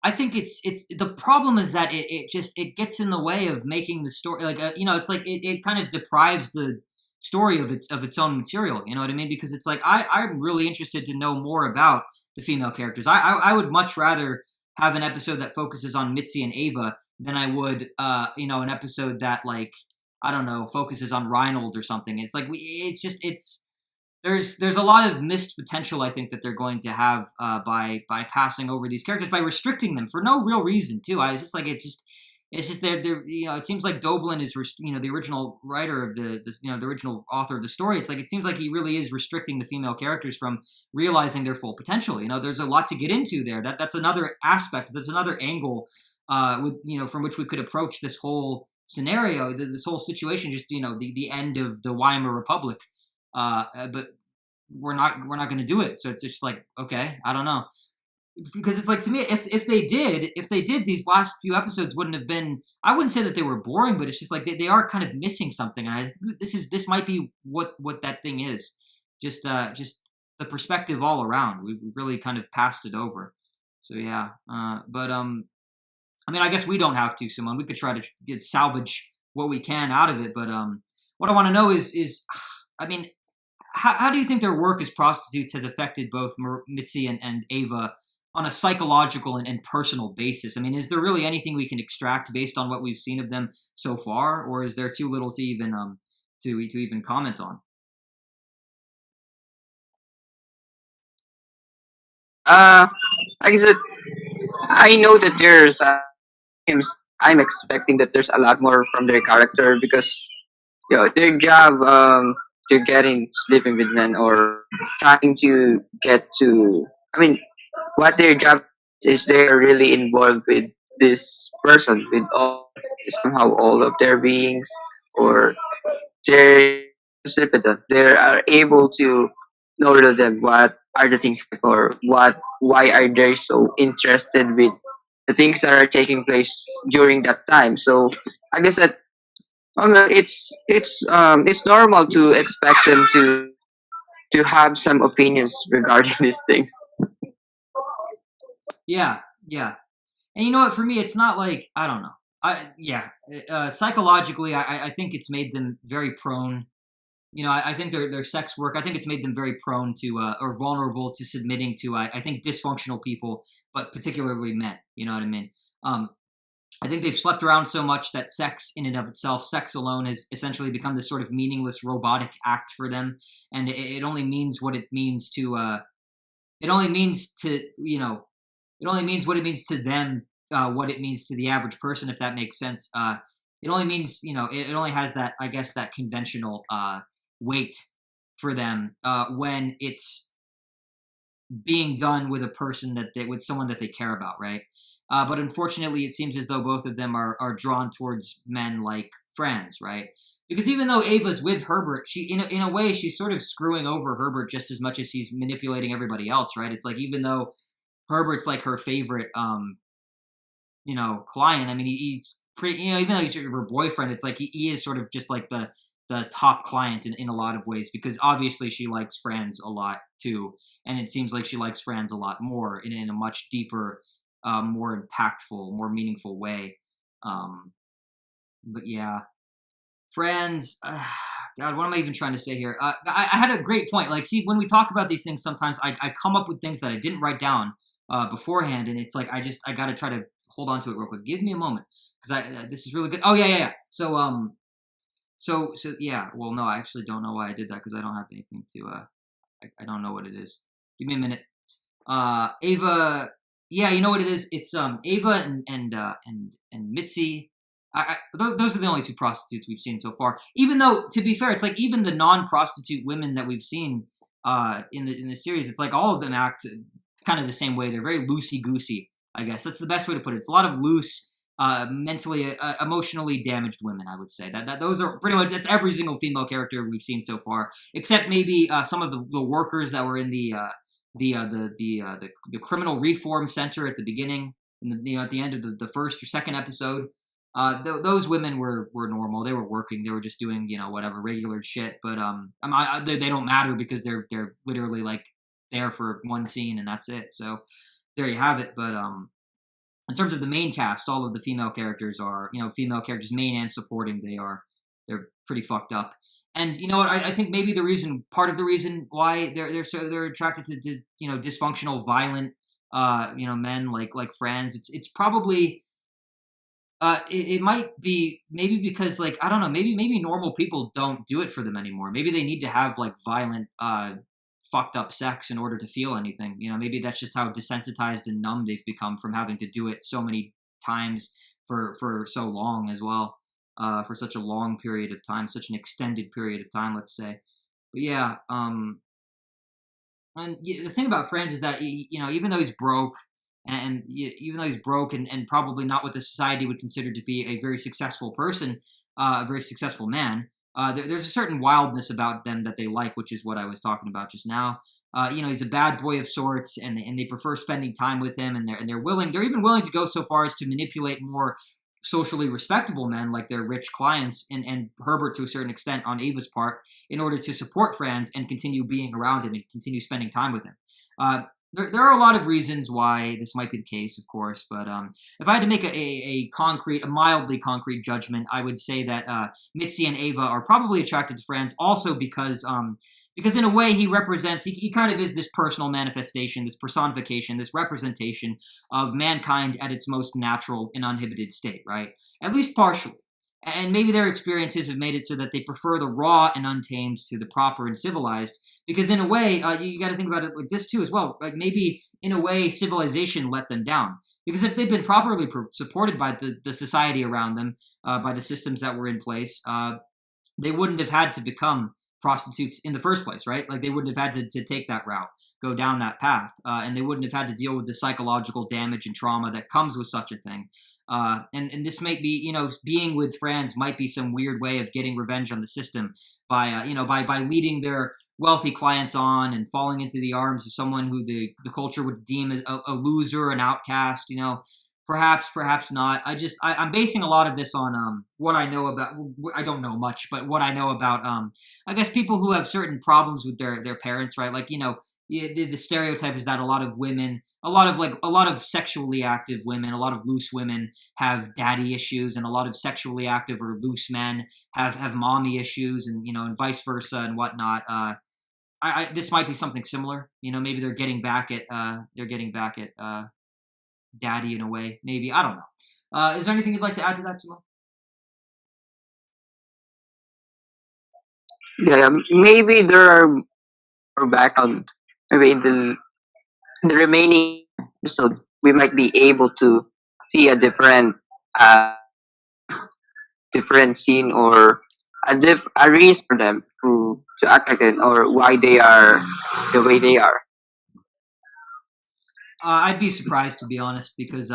I think it's the problem is that it just it gets in the way of making the story like it's like it kind of deprives the story of its own material. You know what I mean? Because it's like I'm really interested to know more about the female characters. I would much rather have an episode that focuses on Mitzi and Ava than I would an episode that like I don't know focuses on Reinhold or something. It's like it's just it's there's a lot of missed potential I think that they're going to have by passing over these characters by restricting them for no real reason too. I was just like it's just they're it seems like Doblin is the original writer of the original author of the story. It's like it seems like he really is restricting the female characters from realizing their full potential. There's a lot to get into there. That's another aspect. That's another angle with from which we could approach this whole scenario, this whole situation. Just the end of the Weimar Republic. But we're not going to do it. So it's just like, okay, I don't know, because it's like to me, if they did these last few episodes wouldn't have been. I wouldn't say that they were boring, but it's just like they are kind of missing something, and this might be what that thing is. Just the perspective all around. We've really kind of passed it over. So yeah, but I mean, I guess we don't have to, Simone. We could try to salvage what we can out of it, but what I want to know is, I mean, how do you think their work as prostitutes has affected both Mitzi and Ava on a psychological and personal basis? I mean, is there really anything we can extract based on what we've seen of them so far, or is there too little to even to even comment on? I guess that I know that there's I'm expecting that there's a lot more from their character because their job to getting sleeping with men or trying to get to I mean what their job is they're really involved with this person with somehow all of their beings or they sleep with them. They are able to know to them what are the things like, or why are they so interested with the things that are taking place during that time. So I guess that it's normal to expect them to have some opinions regarding these things. Yeah, yeah. And you know what? For me, it's not like I don't know. Psychologically, I think it's made them very prone. I think their sex work. I think it's made them very prone to or vulnerable to submitting to. I think dysfunctional people, but particularly men. You know what I mean? I think they've slept around so much that sex in and of itself, sex alone, has essentially become this sort of meaningless robotic act for them, and it only means what it means to. It only means to It only means what it means to them. What it means to the average person, if that makes sense. It only means it only has that, I guess, that conventional weight for them when it's being done with a person with someone that they care about, right? But unfortunately, it seems as though both of them are drawn towards men like Franz, right? Because even though Ava's with Herbert, she in a way she's sort of screwing over Herbert just as much as she's manipulating everybody else, right? It's like, even though Herbert's like her favorite, client. I mean, he's pretty, even though he's her boyfriend, it's like he is sort of just like the top client in a lot of ways, because obviously she likes Franz a lot too, and it seems like she likes Franz a lot more in a much deeper, more impactful, more meaningful way. But yeah, Franz. God, what am I even trying to say here? I had a great point. Like, see, when we talk about these things, sometimes I come up with things that I didn't write down beforehand, and it's like I got to try to hold on to it real quick. Give me a moment, because this is really good. Oh yeah. So yeah. Well, no, I actually don't know why I did that, because I don't have anything to. I don't know what it is. Give me a minute. Ava. Yeah, you know what it is. It's Ava and Mitzi. Those are the only two prostitutes we've seen so far. Even though, to be fair, it's like even the non-prostitute women that we've seen in the series, it's like all of them act kind of the same way. They're very loosey-goosey, I guess. That's the best way to put it. It's a lot of loose, mentally, emotionally damaged women, I would say. That those are pretty much, that's every single female character we've seen so far, except maybe some of the workers that were in the criminal reform center at the beginning, at the end of the first or second episode. Those women were normal. They were working. They were just doing whatever regular shit. But they don't matter, because they're literally like there for one scene and that's it. So there you have it. But in terms of the main cast, all of the female characters are female characters, main and supporting. They're pretty fucked up. And you know what? I think maybe part of the reason why they're attracted to dysfunctional, violent men like Franz. It's probably. It might be maybe because, like, I don't know, maybe normal people don't do it for them anymore. Maybe they need to have like violent, fucked up sex in order to feel anything. Maybe that's just how desensitized and numb they've become from having to do it so many times for so long as well, for such a long period of time, such an extended period of time, let's say. But yeah, and the thing about Franz is that even though he's broke. And even though he's broke and probably not what the society would consider to be a very successful person, a very successful man, there's a certain wildness about them that they like, which is what I was talking about just now. He's a bad boy of sorts, and they prefer spending time with him, and they're even willing to go so far as to manipulate more socially respectable men like their rich clients and Herbert to a certain extent on Ava's part, in order to support Franz and continue being around him and continue spending time with him. There are a lot of reasons why this might be the case, of course, but if I had to make a mildly concrete judgment, I would say that Mitzi and Ava are probably attracted to Franz also because in a way he kind of is this personal manifestation, this personification, this representation of mankind at its most natural and uninhibited state, right? At least partially. And maybe their experiences have made it so that they prefer the raw and untamed to the proper and civilized. Because in a way, you got to think about it like this too as well. Like maybe in a way, civilization let them down. Because if they'd been properly supported by the society around them, by the systems that were in place, they wouldn't have had to become prostitutes in the first place, right? Like they wouldn't have had to take that route, go down that path, and they wouldn't have had to deal with the psychological damage and trauma that comes with such a thing. And this might be, being with Franz might be some weird way of getting revenge on the system by leading their wealthy clients on and falling into the arms of someone who the culture would deem as a loser, an outcast. Perhaps not. I'm basing a lot of this on what I know about. I don't know much, but what I know about I guess people who have certain problems with their parents, right? Like the stereotype is that a lot of women, a lot of sexually active women, a lot of loose women have daddy issues, and a lot of sexually active or loose men have mommy issues, and vice versa and whatnot. This might be something similar. Maybe they're getting back at daddy in a way. Maybe, I don't know. Is there anything you'd like to add to that, Simone? Yeah, maybe there are more background. Maybe in the remaining episode, we might be able to see a uh, different scene or a reason for them to act like it or why they are the way they are. I'd be surprised, to be honest, because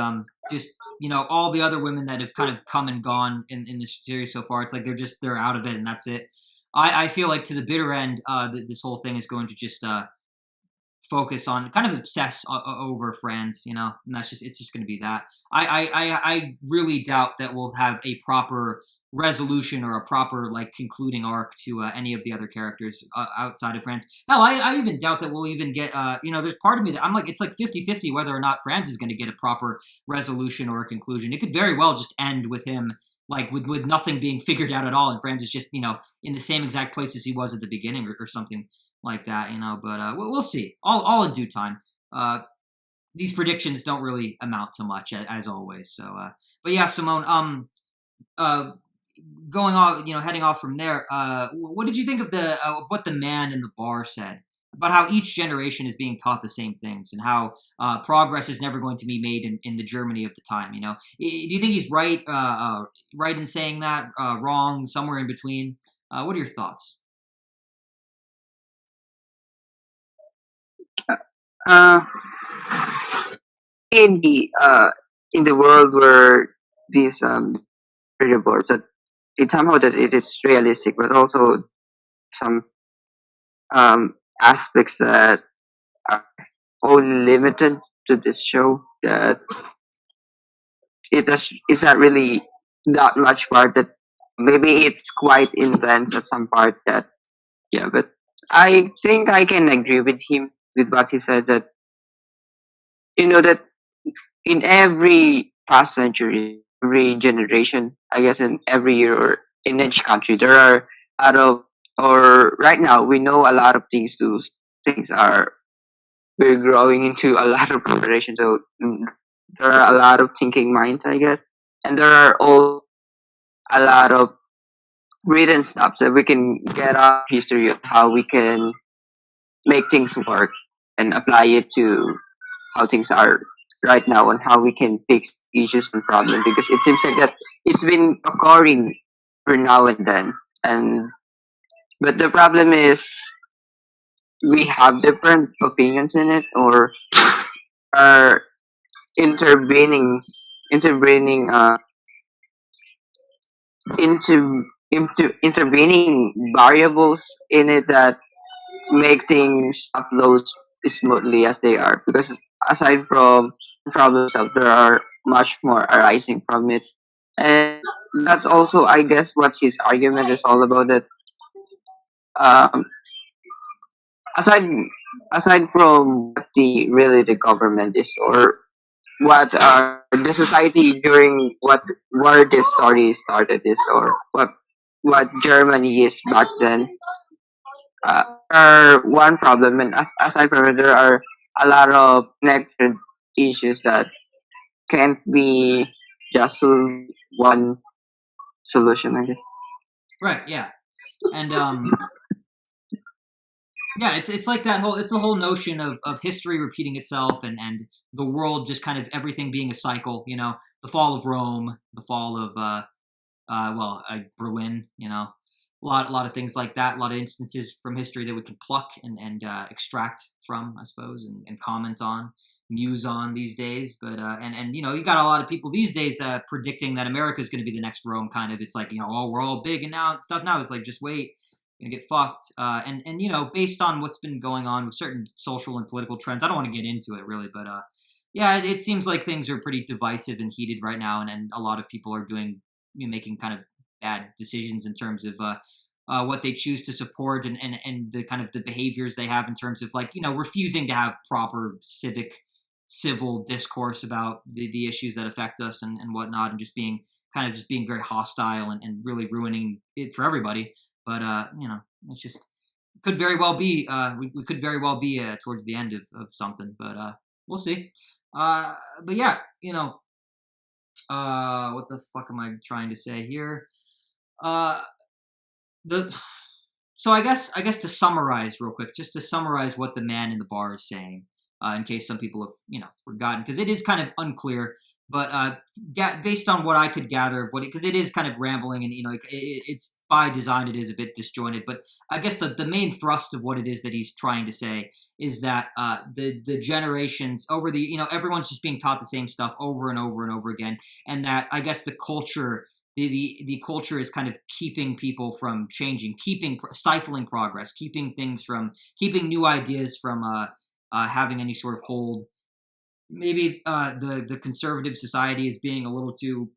just all the other women that have kind of come and gone in this series so far, it's like they're out of it and that's it. I feel like to the bitter end, this whole thing is going to just focus on, kind of obsess over friends, and it's just going to be that. I really doubt that we'll have a proper resolution or a proper like concluding arc to any of the other characters outside of Franz. Hell, I even doubt that we'll even get there's part of me that I'm like, it's like 50-50 whether or not Franz is going to get a proper resolution or a conclusion. It could very well just end with him like with nothing being figured out at all, and Franz is just in the same exact place as he was at the beginning or something like that, but we'll see, all in due time. These predictions don't really amount to much, as always. So but yeah, Simone, going off, heading off from there, what did you think of what the man in the bar said about how each generation is being taught the same things and how progress is never going to be made in the Germany of the time? Do you think he's right in saying that, wrong, somewhere in between? What are your thoughts? Uh, in the world where these variables that it somehow that it is realistic, but also some aspects that are only limited to this show that it's not really that much part that maybe it's quite intense at some part that yeah, but I think I can agree with him with what he said that that in every past century, every generation, I guess in every year or in each country, there are out of or right now we know a lot of things. Things are we're growing into a lot of preparation. So there are a lot of thinking minds, I guess, and there are all a lot of written stuff that we can get our history of how we can make things work and apply it to how things are right now and how we can fix issues and problems because it seems like that it's been occurring for now and then and but the problem is we have different opinions in it or are intervening intervening variables in it that make things upload smoothly as they are because aside from problems out there are much more arising from it and that's also I guess what his argument is all about that um aside aside from what the government is or what the society during where this story started is or what Germany is back then are one problem, and aside from it, there are a lot of connected issues that can't be just one solution, I guess. Right. Yeah. And yeah, it's like that whole, it's the whole notion of history repeating itself and the world just kind of everything being a cycle. The fall of Rome, the fall of Berlin. A lot of things like that. A lot of instances from history that we can pluck and extract from, I suppose, and comment on, muse on these days. But and you got a lot of people these days predicting that America is going to be the next Rome. Kind of, it's like oh, we're all big and now stuff. Now it's like just wait, you're gonna get fucked. And based on what's been going on with certain social and political trends, I don't want to get into it really, but yeah, it seems like things are pretty divisive and heated right now, and a lot of people are making kind of bad decisions in terms of what they choose to support and the kind of the behaviors they have in terms of like refusing to have proper civil discourse about the issues that affect us and whatnot, and just being very hostile and really ruining it for everybody. But it's just could very well be we could very well be towards the end of something, but we'll see. But yeah, What the fuck am I trying to say here? Uh, the So I guess to summarize real quick, just to summarize what the man in the bar is saying, in case some people have forgotten, because it is kind of unclear. But based on what I could gather of what, because it is kind of rambling, and it's by design, it is a bit disjointed. But I guess the main thrust of what it is that he's trying to say is that the generations over the everyone's just being taught the same stuff over and over and over again, and that I guess the culture the culture is kind of keeping people from changing, stifling progress, keeping new ideas from having any sort of hold. Maybe the conservative society is being a little too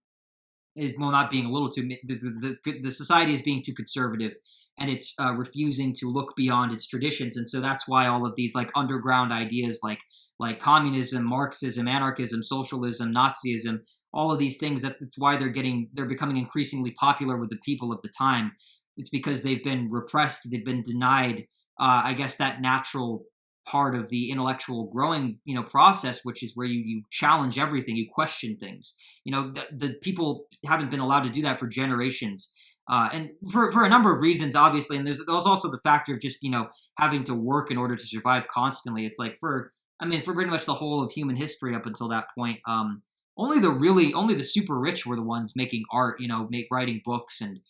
well, not being a little too the society is being too conservative, and it's refusing to look beyond its traditions, and so that's why all of these like underground ideas like communism, Marxism, anarchism, socialism, Nazism, all of these things, that's why they're becoming increasingly popular with the people of the time. It's because they've been repressed, they've been denied I guess that natural part of the intellectual growing process, which is where you challenge everything, you question things. The people haven't been allowed to do that for generations, and for a number of reasons, obviously. And there's also the factor of just having to work in order to survive constantly. It's like for pretty much the whole of human history up until that point, only the super rich were the ones making art, writing books and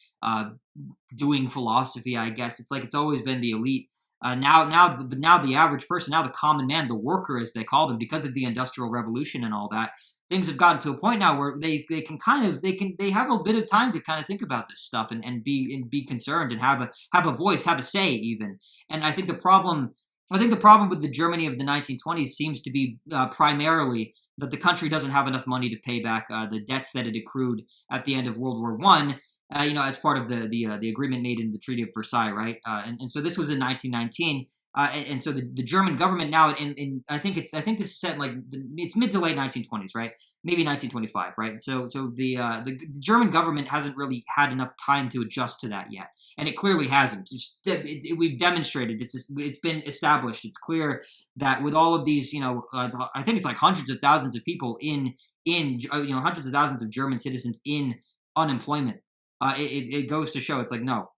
doing philosophy. I guess it's like it's always been the elite. Now the average person, now the common man, the worker as they call them, because of the Industrial Revolution and all that, things have gotten to a point now where they have a bit of time to kind of think about this stuff and be concerned and have a voice, have a say even. And I think the problem with the Germany of the 1920s seems to be primarily that the country doesn't have enough money to pay back the debts that it accrued at the end of World War One. As part of the agreement made in the Treaty of Versailles, right? And so this was in 1919, and so the German government now, in I think this is set in like it's mid to late 1920s, right? Maybe 1925, right? So the German government hasn't really had enough time to adjust to that yet, and it clearly hasn't. We've demonstrated it's been established. It's clear that with all of these, I think it's like hundreds of thousands of people in hundreds of thousands of German citizens in unemployment. It goes to show it's like no,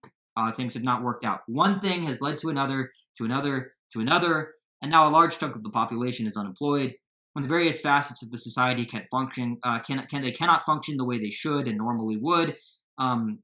things have not worked out. One thing has led to another, to another, to another, and now a large chunk of the population is unemployed. When the various facets of the society can't function, cannot function the way they should and normally would, and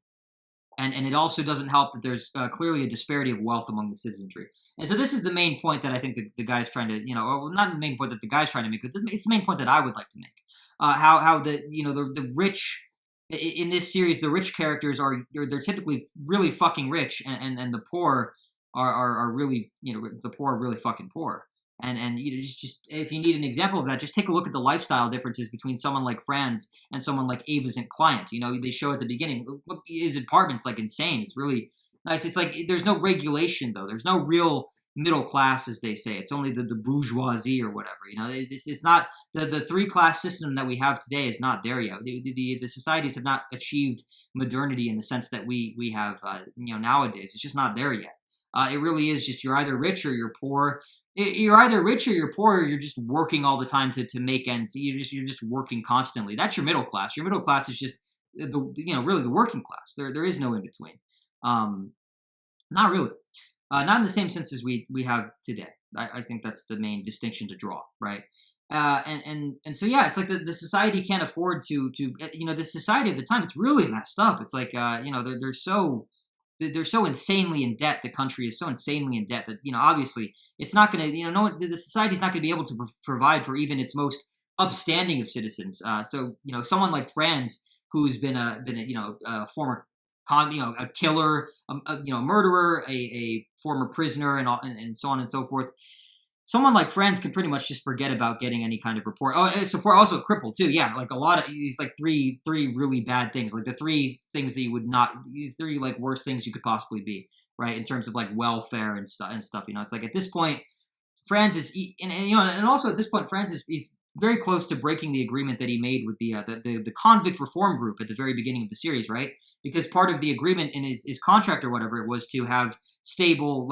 it also doesn't help that there's clearly a disparity of wealth among the citizenry. And so this is the main point that I think the guy's trying to, well, not the main point that the guy's trying to make, but it's the main point that I would like to make. How the rich. In this series, the rich characters they're typically really fucking rich, and the poor are really the poor are really fucking poor. And just if you need an example of that, just take a look at the lifestyle differences between someone like Franz and someone like Ava's client. They show at the beginning, look, his apartment's like insane. It's really nice. It's like there's no regulation though. There's no real middle class, as they say. It's only the bourgeoisie or whatever. It's not the three class system that we have today is not there yet. The societies have not achieved modernity in the sense that we have nowadays. It's just not there yet. It really is just you're either rich or you're poor. You're either rich or you're poor, or you're just working all the time to make ends. You're just working constantly. That's your middle class. Your middle class is just really the working class. There is no in between. Not really. Not in the same sense as we have today. I think that's the main distinction to draw, right? And so yeah, it's like the society can't afford to the society of the time. It's really messed up. It's like they're so insanely in debt. The country is so insanely in debt that obviously it's not going to the society's not going to be able to provide for even its most upstanding of citizens. So someone like Franz, who's been a former a killer, a murderer, a former prisoner, and so on and so forth. Someone like Franz can pretty much just forget about getting any kind of report. Oh, support, also crippled too. Yeah, like a lot of these, like three really bad things, like the three things that you would not, three like worst things you could possibly be, right? In terms of like welfare and stuff. It's like at this point, Franz is, and also at this point, Franz is very close to breaking the agreement that he made with the convict reform group at the very beginning of the series, right? Because part of the agreement in his contract or whatever it was to have stable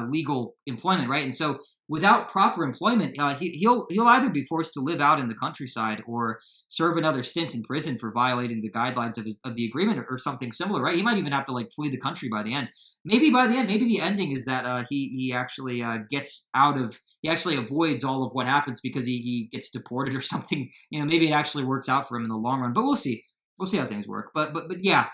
legal employment, right? And so without proper employment, he'll either be forced to live out in the countryside or serve another stint in prison for violating the guidelines of the agreement or something similar, right? He might even have to like flee the country by the end. Maybe by the end, maybe the ending is that he actually gets out of, he actually avoids all of what happens because he gets deported or something. Maybe it actually works out for him in the long run, but we'll see. We'll see how things work. But yeah,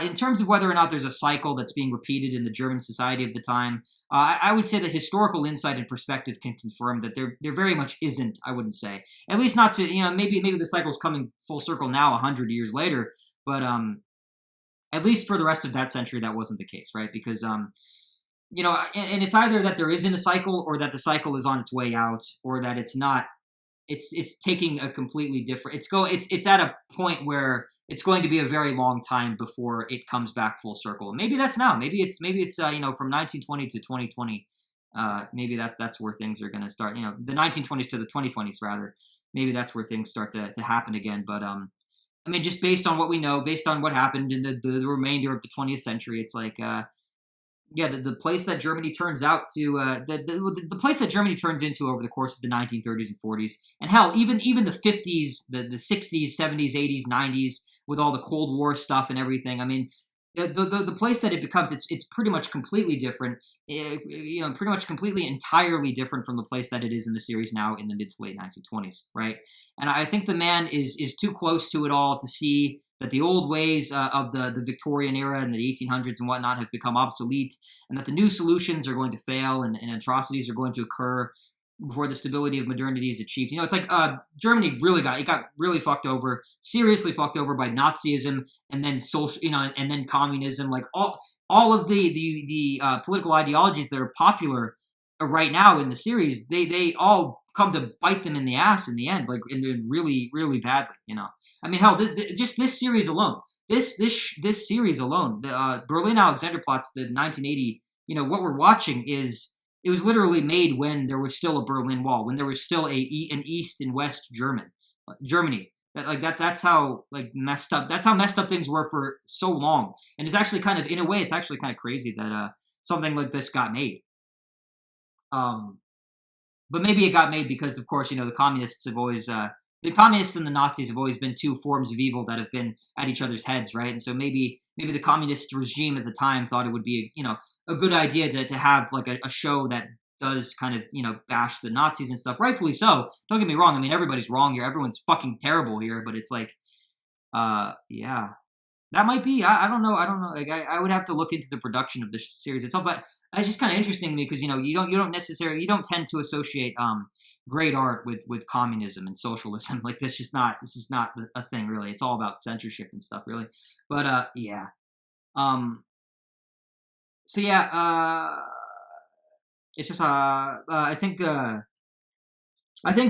in terms of whether or not there's a cycle that's being repeated in the German society of the time, I would say that historical insight and perspective can confirm that there very much isn't. I wouldn't say, at least not to maybe the cycle's coming full circle now 100 years later, but at least for the rest of that century that wasn't the case, right? Because and it's either that there isn't a cycle or that the cycle is on its way out, or that it's not. It's taking a completely different. It's at a point where it's going to be a very long time before it comes back full circle. Maybe that's now. Maybe it's from 1920 to 2020. Maybe that's where things are going to start. The 1920s to the 2020s rather. Maybe that's where things start to happen again. But just based on what we know, based on what happened in the remainder of the 20th century, it's like. The place that Germany turns out to the place that Germany turns into over the course of the 1930s and 40s, and hell, even the 50s, the 60s, 70s, 80s, 90s, with all the Cold War stuff and everything. The place that it becomes, it's pretty much completely different. Pretty much completely entirely different from the place that it is in the series now in the mid to late 1920s, right? And I think the man is too close to it all to see that the old ways of the Victorian era and the 1800s and whatnot have become obsolete, and that the new solutions are going to fail and atrocities are going to occur before the stability of modernity is achieved. It's like Germany got really fucked over, seriously fucked over by Nazism and then social, and then communism. Like all of the political ideologies that are popular right now in the series, they all come to bite them in the ass in the end, like and really really badly. Hell, just this series alone, this series alone, the Berlin Alexanderplatz, the 1980. What we're watching it was literally made when there was still a Berlin Wall, when there was still an East and West Germany. That's how messed up. That's how messed up things were for so long. And it's actually kind of, in a way, it's actually kind of crazy that something like this got made. But maybe it got made because, of course, the communists have always. The communists and the Nazis have always been two forms of evil that have been at each other's heads, right? And so maybe the communist regime at the time thought it would be a good idea to have like a show that does kind of bash the Nazis and stuff. Rightfully so. Don't get me wrong. Everybody's wrong here. Everyone's fucking terrible here. But it's like, yeah, that might be. I don't know. Like I would have to look into the production of this series itself. But it's just kind of interesting to me because you don't tend to associate great art with communism and socialism. Like this is not a thing really. It's all about censorship and stuff really. But yeah. So yeah, it's just I think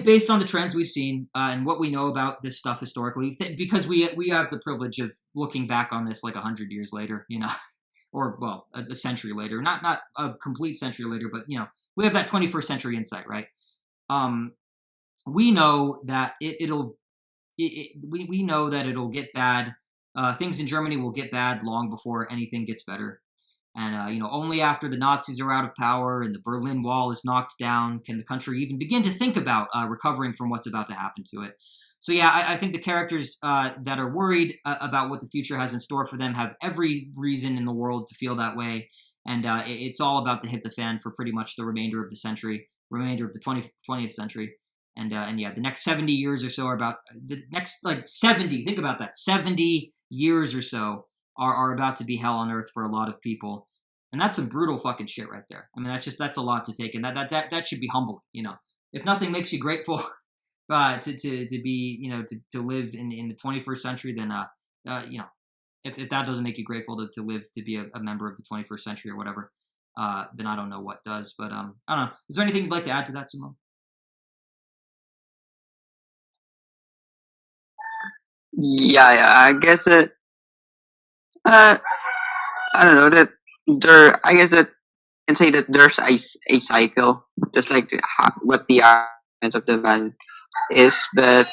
based on the trends we've seen and what we know about this stuff historically, because we have the privilege of looking back on this like 100 years later, or well, a century later, not a complete century later, but we have that 21st century insight, right? We know that we know that it'll get bad. Things in Germany will get bad long before anything gets better. And, only after the Nazis are out of power and the Berlin Wall is knocked down can the country even begin to think about recovering from what's about to happen to it. So, yeah, I think the characters that are worried about what the future has in store for them have every reason in the world to feel that way. And it's all about to hit the fan for pretty much the remainder of the 20th century. And yeah, the next 70 years or so are about the next 70. Think about that. 70 years or so are about to be hell on earth for a lot of people. And that's some brutal fucking shit right there. That's a lot to take. And that should be humbling, If nothing makes you grateful to be, to live in the 21st century, then, if that doesn't make you grateful to live, to be a member of the 21st century or whatever, then I don't know what does. But I don't know. Is there anything you'd like to add to that, Simone? Yeah, I guess that I don't know that I guess that can say that there's a cycle, just like what the argument of the man is, but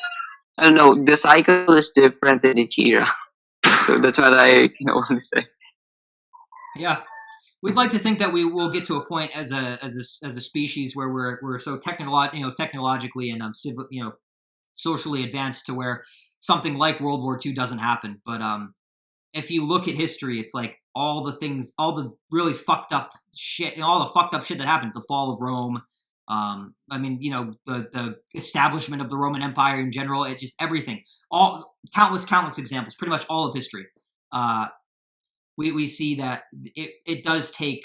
I don't know, the cycle is different in each era. So that's what I can only say. Yeah. we'd like to think that we will get to a point as a species where we're so technologically and civil, socially advanced to where something like World War II doesn't happen. But if you look at history, it's like all the really fucked up shit, all the fucked up shit that happened, the fall of Rome. The establishment of the Roman Empire in general, it just everything, all countless examples, pretty much all of history. We see that it does take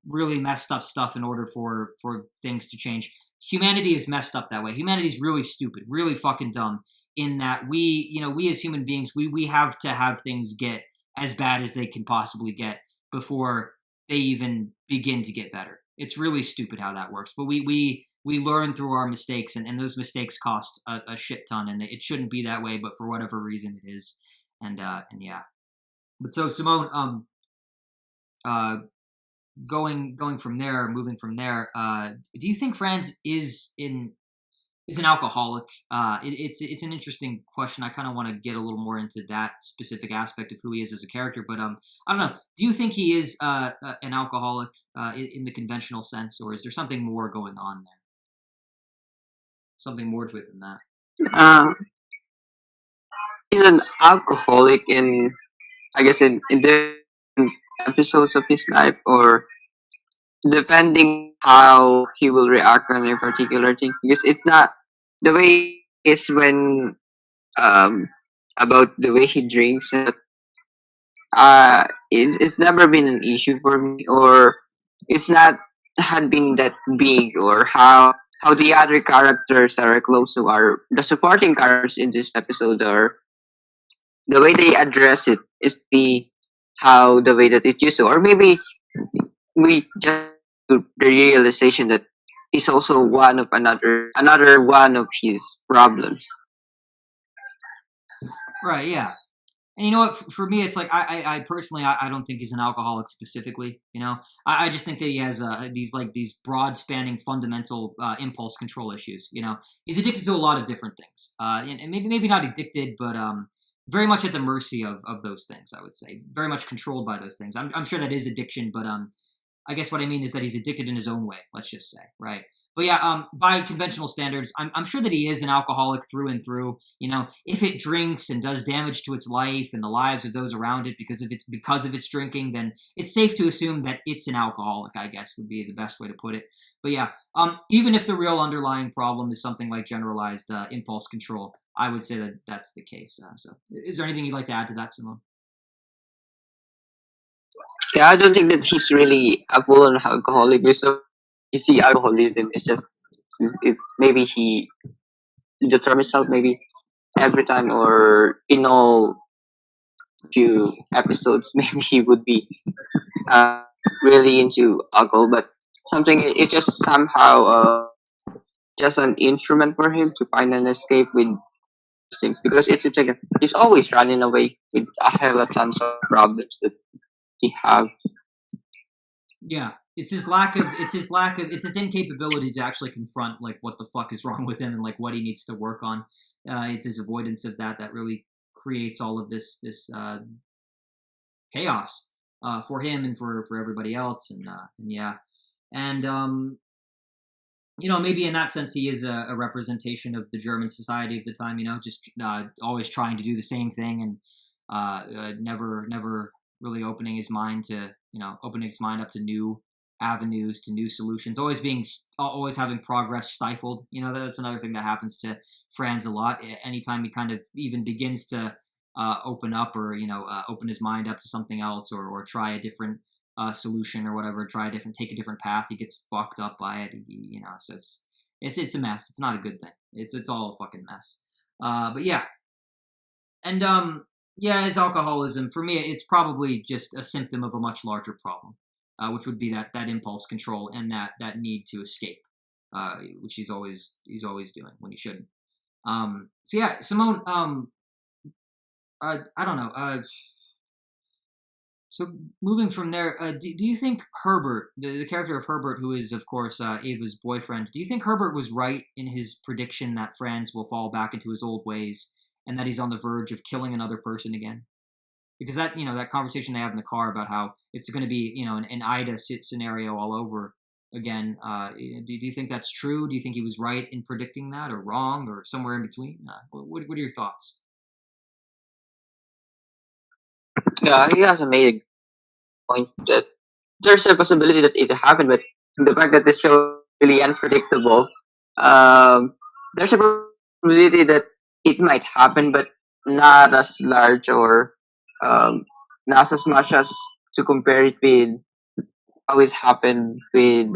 really messed up stuff in order for things to change. Humanity is messed up that way. Humanity is really stupid, really fucking dumb in that we as human beings, we have to have things get as bad as they can possibly get before they even begin to get better. It's really stupid how that works. But we learn through our mistakes, and those mistakes cost a shit ton, and it shouldn't be that way, but for whatever reason it is. And yeah. But so Simone, moving from there, do you think Franz is an alcoholic? It's an interesting question. I kind of want to get a little more into that specific aspect of who he is as a character. But I don't know. Do you think he is an alcoholic in the conventional sense, or is there something more going on there? Something more to it than that. He's an alcoholic in, I guess, in different episodes of his life, or depending how he will react on a particular thing. Because it's not the way it's when about the way he drinks. It's never been an issue for me, or it's not had been that big, or how the other characters that are close to are the supporting characters in this episode are the way they address it is the way that it used to, or maybe we just the realization that is also one of another one of his problems. Right. Yeah. And you know what? For me, it's like I personally, I don't think he's an alcoholic specifically. I just think that he has these broad spanning fundamental impulse control issues. He's addicted to a lot of different things, and maybe not addicted, but very much at the mercy of those things. I would say very much controlled by those things. I'm sure that is addiction, but I guess what I mean is that he's addicted in his own way. Let's just say, right? But yeah, by conventional standards, I'm sure that he is an alcoholic through and through. If it drinks and does damage to its life and the lives of those around it because of its drinking, then it's safe to assume that it's an alcoholic, I guess, would be the best way to put it. But yeah, even if the real underlying problem is something like generalized impulse control, I would say that that's the case. So, is there anything you'd like to add to that, Simone? Yeah, I don't think that he's really a full-on alcoholic. So you see, alcoholism is just maybe he determines himself maybe every time or in all few episodes maybe he would be uh, really into alcohol, but something it just somehow just an instrument for him to find an escape with things, because it's like he's always running away with a hell of tons of problems that he have. Yeah, it's his incapability to actually confront like what the fuck is wrong with him and like what he needs to work on. It's his avoidance of that really creates all of this chaos for him and for everybody else, and yeah, and maybe in that sense he is a representation of the German society of the time. Just always trying to do the same thing and never really opening his mind up to new avenues, to new solutions, always having progress stifled. That's another thing that happens to Franz a lot. Anytime he kind of even begins to open up or open his mind up to something else or try a different solution or whatever, take a different path, he gets fucked up by it. So it's a mess. It's not a good thing. It's all a fucking mess. But yeah, and yeah, his alcoholism, for me, it's probably just a symptom of a much larger problem, which would be that impulse control and that need to escape, which he's always doing when he shouldn't. So yeah, Simone, I don't know. So moving from there, do you think Herbert, the character of Herbert, who is of course Ava's boyfriend, do you think Herbert was right in his prediction that Franz will fall back into his old ways and that he's on the verge of killing another person again? because that that conversation they have in the car about how it's going to be an Ida scenario all over again. Do you think that's true? Do you think he was right in predicting that, or wrong, or somewhere in between? What are your thoughts? Yeah, he has made a point that there's a possibility that it happened, but the fact that this show is really unpredictable, um, there's a probability that it might happen, but not as large or um, not as much as to compare it with how it happened with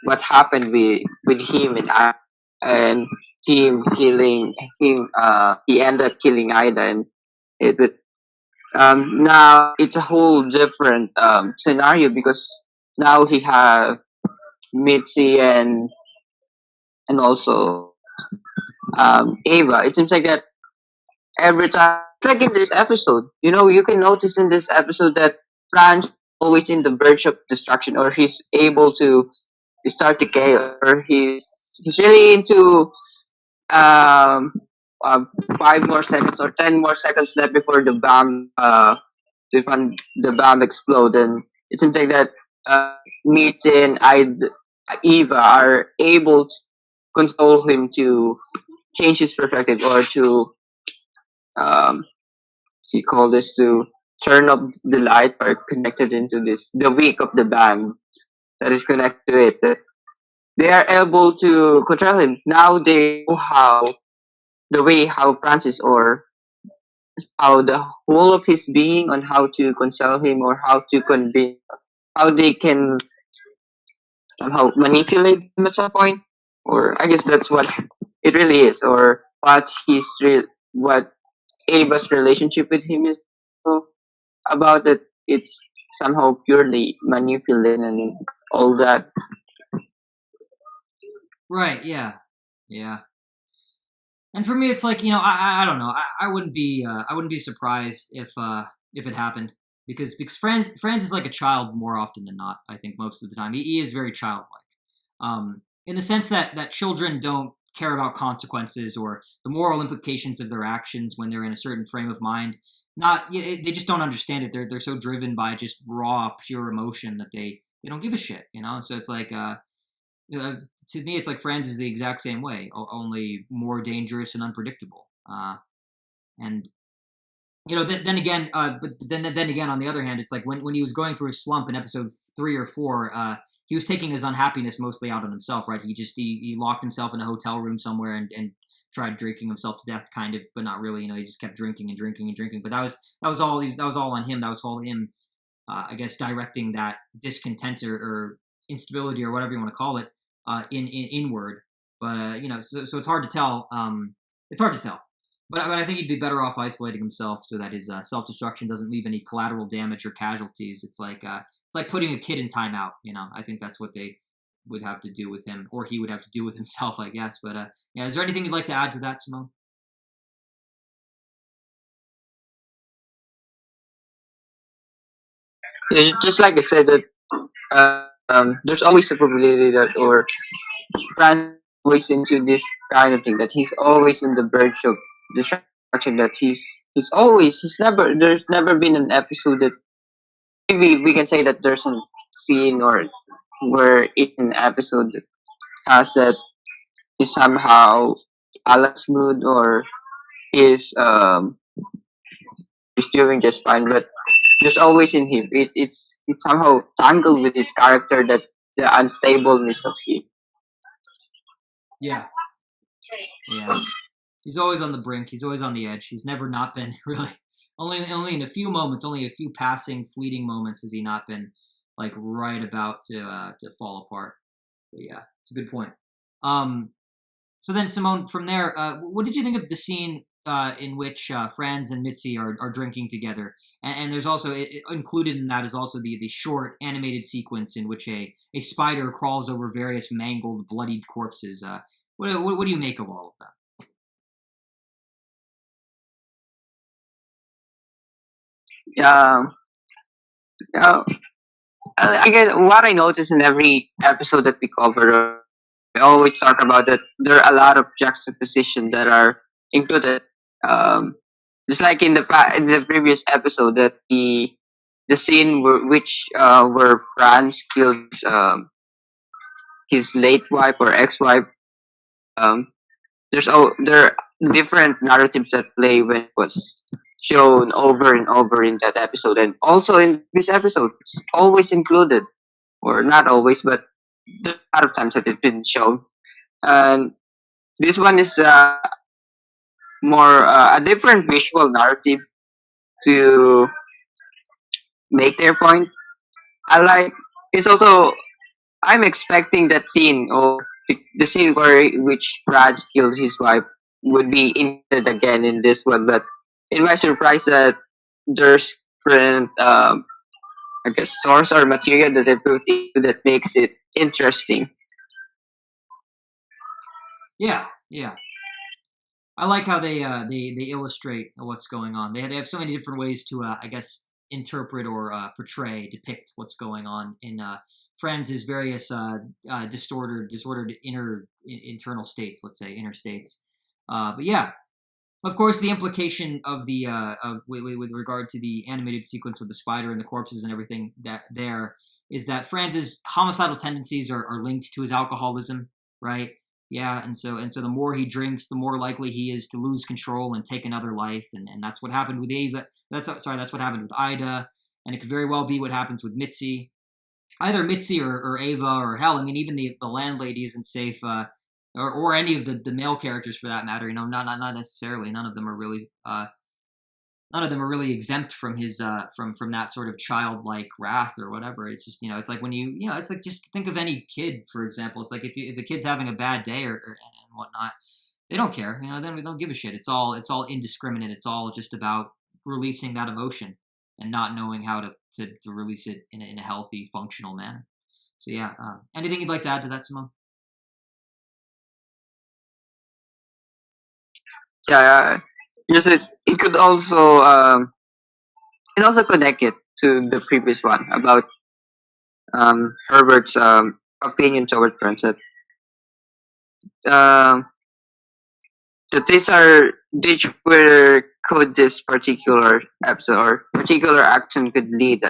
what happened with him and him killing him. He ended up killing Ida, and it now it's a whole different scenario because now he have Mitzi and also Ava. It seems like that every time, like in this episode, you can notice in this episode that Fran's always in the verge of destruction, or he's able to start the chaos, or he's really into um, 5 more seconds or 10 more seconds left before the bomb explode, and it seems like that Mitzi and Eva are able to console him to change his perspective, or to um, he called this to turn up the light or connected into this the wick of the band that is connected to it. They are able to control him. Now they know how the way how Francis, or how the whole of his being, on how to console him, or how to convince, how they can somehow manipulate him at some point. Or I guess that's what it really is, or what Ava's relationship with him is. So about it, it's somehow purely manipulating and all that. Right. Yeah. Yeah. And for me, it's like I don't know. I wouldn't be surprised if it happened, because Franz is like a child more often than not. I think most of the time he is very childlike, in the sense that children don't care about consequences or the moral implications of their actions when they're in a certain frame of mind. Not they just don't understand it. They're so driven by just raw, pure emotion that they don't give a shit. So it's like to me, it's like Friends is the exact same way, only more dangerous and unpredictable. And then again, but then again, on the other hand, it's like when he was going through his slump in episode 3 or 4, he was taking his unhappiness mostly out on himself, right? He locked himself in a hotel room somewhere and tried drinking himself to death, kind of, but not really. He just kept drinking and drinking and drinking. But that was all on him. That was all him, I guess, directing that discontent or instability or whatever you want to call it in inward. But so it's hard to tell. It's hard to tell. But I think he'd be better off isolating himself so that his self-destruction doesn't leave any collateral damage or casualties. It's like putting a kid in timeout. I think that's what they would have to do with him, or he would have to do with himself, I guess. But yeah, is there anything you'd like to add to that, Simone? Yeah, just like I said, that there's always a probability that, or Fran always into this kind of thing, that he's always on the verge of destruction. That he's never there's never been an episode that maybe we can say that there's a scene or where in an episode that has that is somehow Alex mood, or is is doing just fine, but there's always in him. It's somehow tangled with his character, that the unstableness of him. Yeah, yeah. He's always on the brink. He's always on the edge. He's never not been really. Only in a few moments, only a few passing, fleeting moments has he not been like right about to fall apart. But yeah, it's a good point. So then, Simone, from there, what did you think of the scene in which Franz and Mitzi are drinking together? And there's also included in that is also the short animated sequence in which a spider crawls over various mangled, bloodied corpses. What do you make of all of that? Yeah, yeah. I guess what I notice in every episode that we cover, we always talk about that there are a lot of juxtaposition that are included. Um, just like in the previous episode, that the scene where Franz kills his late wife or ex-wife. Um, there are different narratives that play when it was shown over and over in that episode, and also in this episode, it's always included, or not always, but there are a lot of times that it's been shown. And this one is more a different visual narrative to make their point. I like. It's also I'm expecting that scene, or the scene where which Raj kills his wife would be included again in this one, but in my surprise that there's different I guess source or material that they put into that makes it interesting. Yeah, yeah. I like how they illustrate what's going on. They have so many different ways to I guess interpret or portray, depict what's going on in Franz's various disordered internal states. Let's say inner states. But yeah, of course, the implication of the with regard to the animated sequence with the spider and the corpses and everything that there is that Franz's homicidal tendencies are linked to his alcoholism, right? Yeah, and so the more he drinks, the more likely he is to lose control and take another life, and that's what happened with Ava. That's what happened with Ida, and it could very well be what happens with Mitzi. Either Mitzi or Ava or hell, I mean, even the landlady isn't safe. Or any of the male characters for that matter. You know, not necessarily. None of them are really exempt from his from that sort of childlike wrath or whatever. It's just it's like when it's like just think of any kid for example. It's like if a kid's having a bad day or and whatnot, they don't care. Then we don't give a shit. It's all indiscriminate. It's all just about releasing that emotion and not knowing how to release it in a healthy, functional manner. So yeah, anything you'd like to add to that, Simone? Yeah, just it could also connect it to the previous one about Herbert's opinion toward friends um that these where could this particular episode or particular action could lead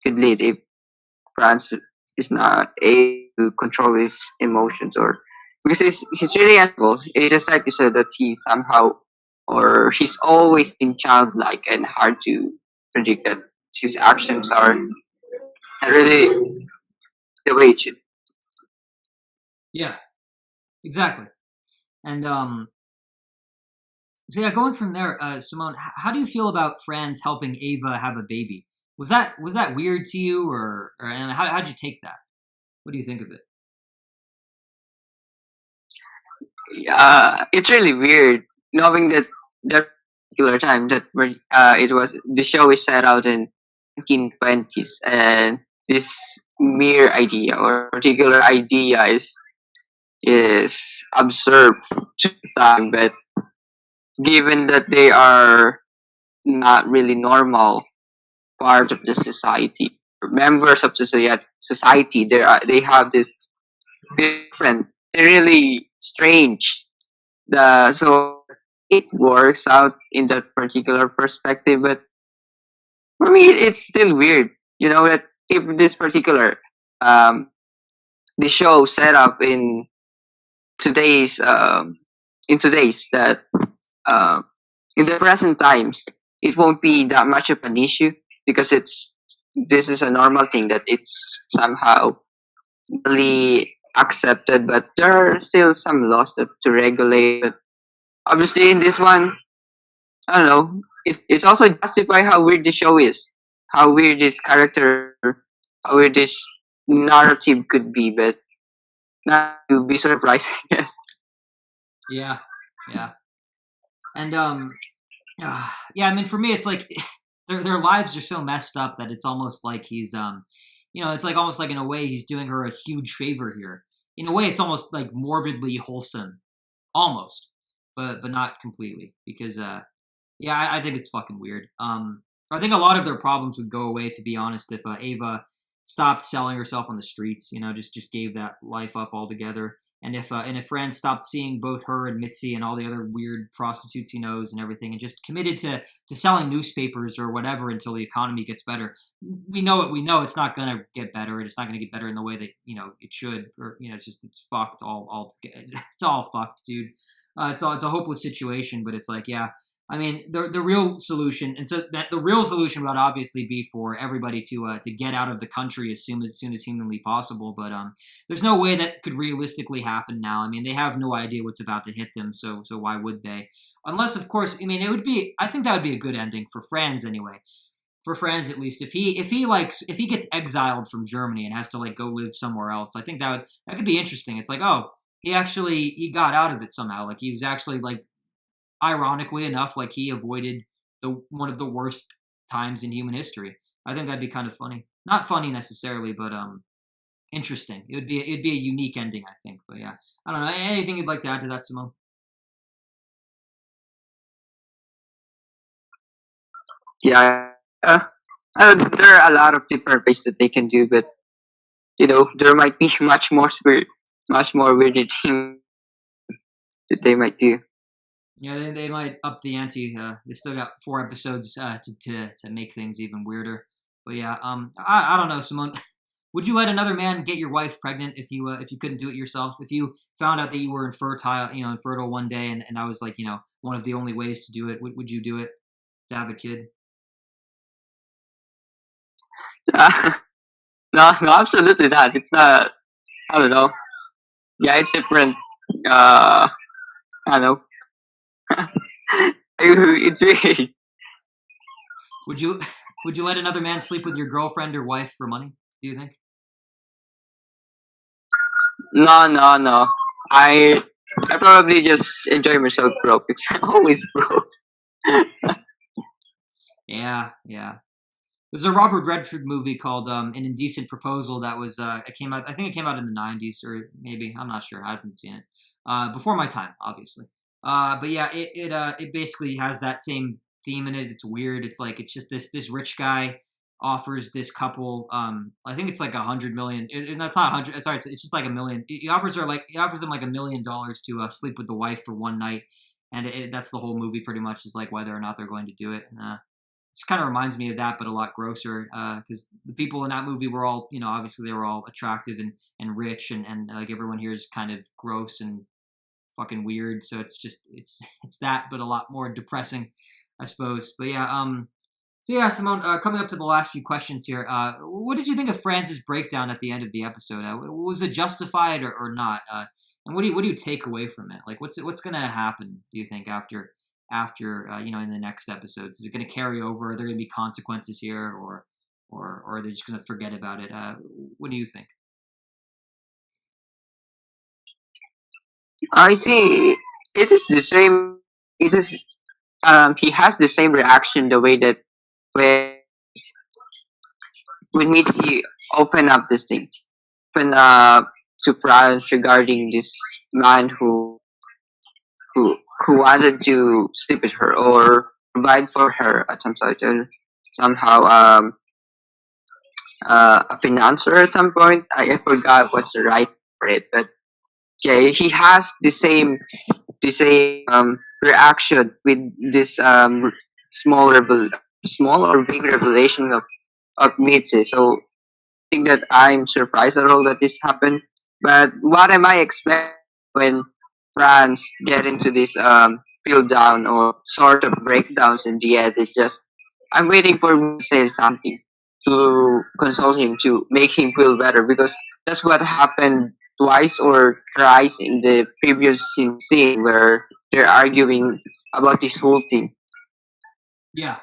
if France is not able to control his emotions, or because he's really animal. It's just like you said that he somehow or he's always been childlike and hard to predict that his actions are not really the way it should. Yeah, exactly. And so yeah, going from there, Simone, how do you feel about Franz helping Ava have a baby? Was that weird to you, or and how'd you take that? What do you think of it? It's really weird knowing that that particular time that where it was the show is set out in 1920s, and this mere idea or particular idea is absurd to the time, but given that they are not really normal part of the society, members of the society, they have this different, really strange. So it works out in that particular perspective, but for me, it's still weird. You know that if this particular um the show set up today's in today's that uh, in the present times, it won't be that much of an issue because this is a normal thing that it's somehow really accepted, but there are still some laws to regulate. But obviously, in this one, I don't know. It's also justify how weird the show is, how weird this character, how weird this narrative could be, but not to be surprised, I guess. Yeah, yeah, and yeah. I mean, for me, it's like their lives are so messed up that it's almost like he's it's like almost like in a way he's doing her a huge favor here. In a way, it's almost like morbidly wholesome, almost, but not completely because yeah, I think it's fucking weird. I think a lot of their problems would go away, to be honest, if Ava stopped selling herself on the streets. Just gave that life up altogether. And if Franz stopped seeing both her and Mitzi and all the other weird prostitutes he knows and everything, and just committed to selling newspapers or whatever until the economy gets better, we know it. We know it's not going to get better, and it's not going to get better in the way that it should. Or it's fucked all. It's all fucked, dude. It's a hopeless situation, but it's like, yeah. I mean, the real solution, and so that the real solution would obviously be for everybody to get out of the country as soon as humanly possible. But there's no way that could realistically happen now. I mean, they have no idea what's about to hit them, so why would they? Unless, of course, I mean, it would be. I think that would be a good ending for Franz anyway. For Franz, at least, if he gets exiled from Germany and has to like go live somewhere else, I think that could be interesting. It's like, oh, he got out of it somehow. Like he was actually like. Ironically enough, like he avoided one of the worst times in human history. I think that'd be kind of funny. Not funny necessarily, but interesting. It'd be a unique ending, I think. But yeah, I don't know. Anything you'd like to add to that, Simone? Yeah. There are a lot of different ways that they can do, but there might be much more weird things that they might do. Yeah, they might up the ante. They still got 4 episodes to make things even weirder. But yeah, I don't know, Simone. Would you let another man get your wife pregnant if you couldn't do it yourself? If you found out that you were infertile one day, and that was like one of the only ways to do it, would you do it to have a kid? No, absolutely not. It's not. I don't know. Yeah, it's different. I don't know. It's weird. Would you let another man sleep with your girlfriend or wife for money? Do you think? No. I probably just enjoy myself broke. It's always broke. Yeah. There's a Robert Redford movie called An Indecent Proposal that was it came out. I think it came out in the 90s, or maybe, I'm not sure. I haven't seen it. Before my time, obviously. But yeah, it basically has that same theme in it. It's weird. It's like it's just this rich guy offers this couple. I think it's like $100 million. And that's not 100. Sorry, it's just like $1 million. He offers them like $1 million to sleep with the wife for one night, and that's the whole movie pretty much, is like whether or not they're going to do it. Just kind of reminds me of that, but a lot grosser. Because the people in that movie were all, obviously they were all attractive and rich, and like everyone here is kind of gross and fucking weird. So it's that, but a lot more depressing, I suppose. But yeah, so yeah, Simone, coming up to the last few questions here. What did you think of Franz's breakdown at the end of the episode? Was it justified or not? And what do you take away from it? Like, what's gonna happen? Do you think after in the next episodes? Is it gonna carry over? Are there gonna be consequences here, or are they just gonna forget about it? What do you think? I see. It is the same. It is. He has the same reaction the way that when Mitzi open up this thing, open up to Franz regarding this man who wanted to sleep with her or provide for her at some sort of somehow a financer at some point. I forgot what's the right for it, but yeah, he has the same reaction with this small or big revelation of Mitzi. So I think that I'm surprised at all that this happened. But what am I expecting when Franz get into this feel down or sort of breakdowns in the end? It's just I'm waiting for him to say something to console him, to make him feel better, because that's what happened twice or thrice in the previous scene where they're arguing about this whole thing. Yeah.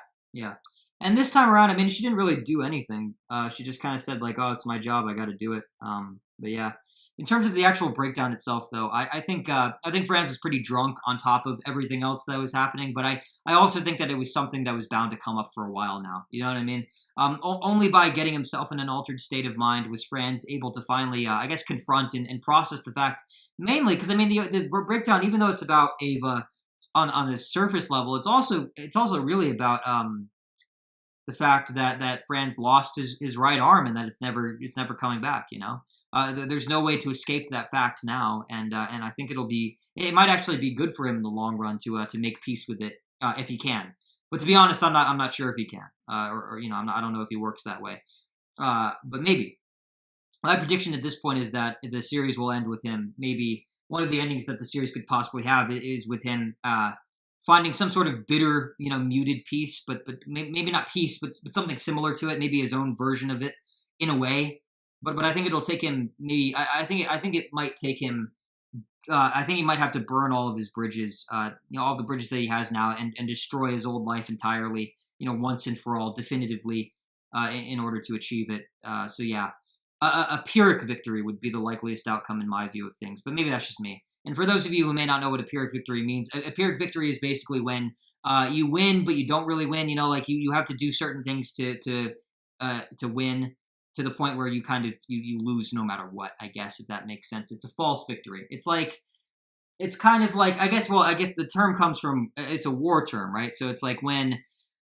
And this time around, I mean, she didn't really do anything. She just kind of said like, "Oh, it's my job. I got to do it." But yeah, in terms of the actual breakdown itself, though, I think Franz was pretty drunk on top of everything else that was happening. But I also think that it was something that was bound to come up for a while now. You know what I mean? Only by getting himself in an altered state of mind was Franz able to finally, I guess, confront and process the fact. Mainly because I mean the breakdown, even though it's about Ava on the surface level, it's also really about the fact that Franz lost his right arm and that it's never coming back. There's no way to escape that fact now, and I think it might actually be good for him in the long run to make peace with it if he can. But to be honest, I'm not sure if he can, or I don't know if he works that way. But maybe. My prediction at this point is that the series will end with him. Maybe one of the endings that the series could possibly have is with him finding some sort of bitter, muted peace, but maybe not peace, but something similar to it. Maybe his own version of it, in a way. But I think it'll take him. Maybe I think it might take him. I think he might have to burn all of his bridges, all the bridges that he has now, and destroy his old life entirely, once and for all, definitively, in order to achieve it. So yeah. A Pyrrhic victory would be the likeliest outcome in my view of things, but maybe that's just me. And for those of you who may not know what a Pyrrhic victory means, a Pyrrhic victory is basically when you win, but you don't really win. Like you have to do certain things to win, to the point where you kind of you lose no matter what. I guess, if that makes sense. It's a false victory. It's kind of like I guess the term comes from it's a war term, right? So it's like when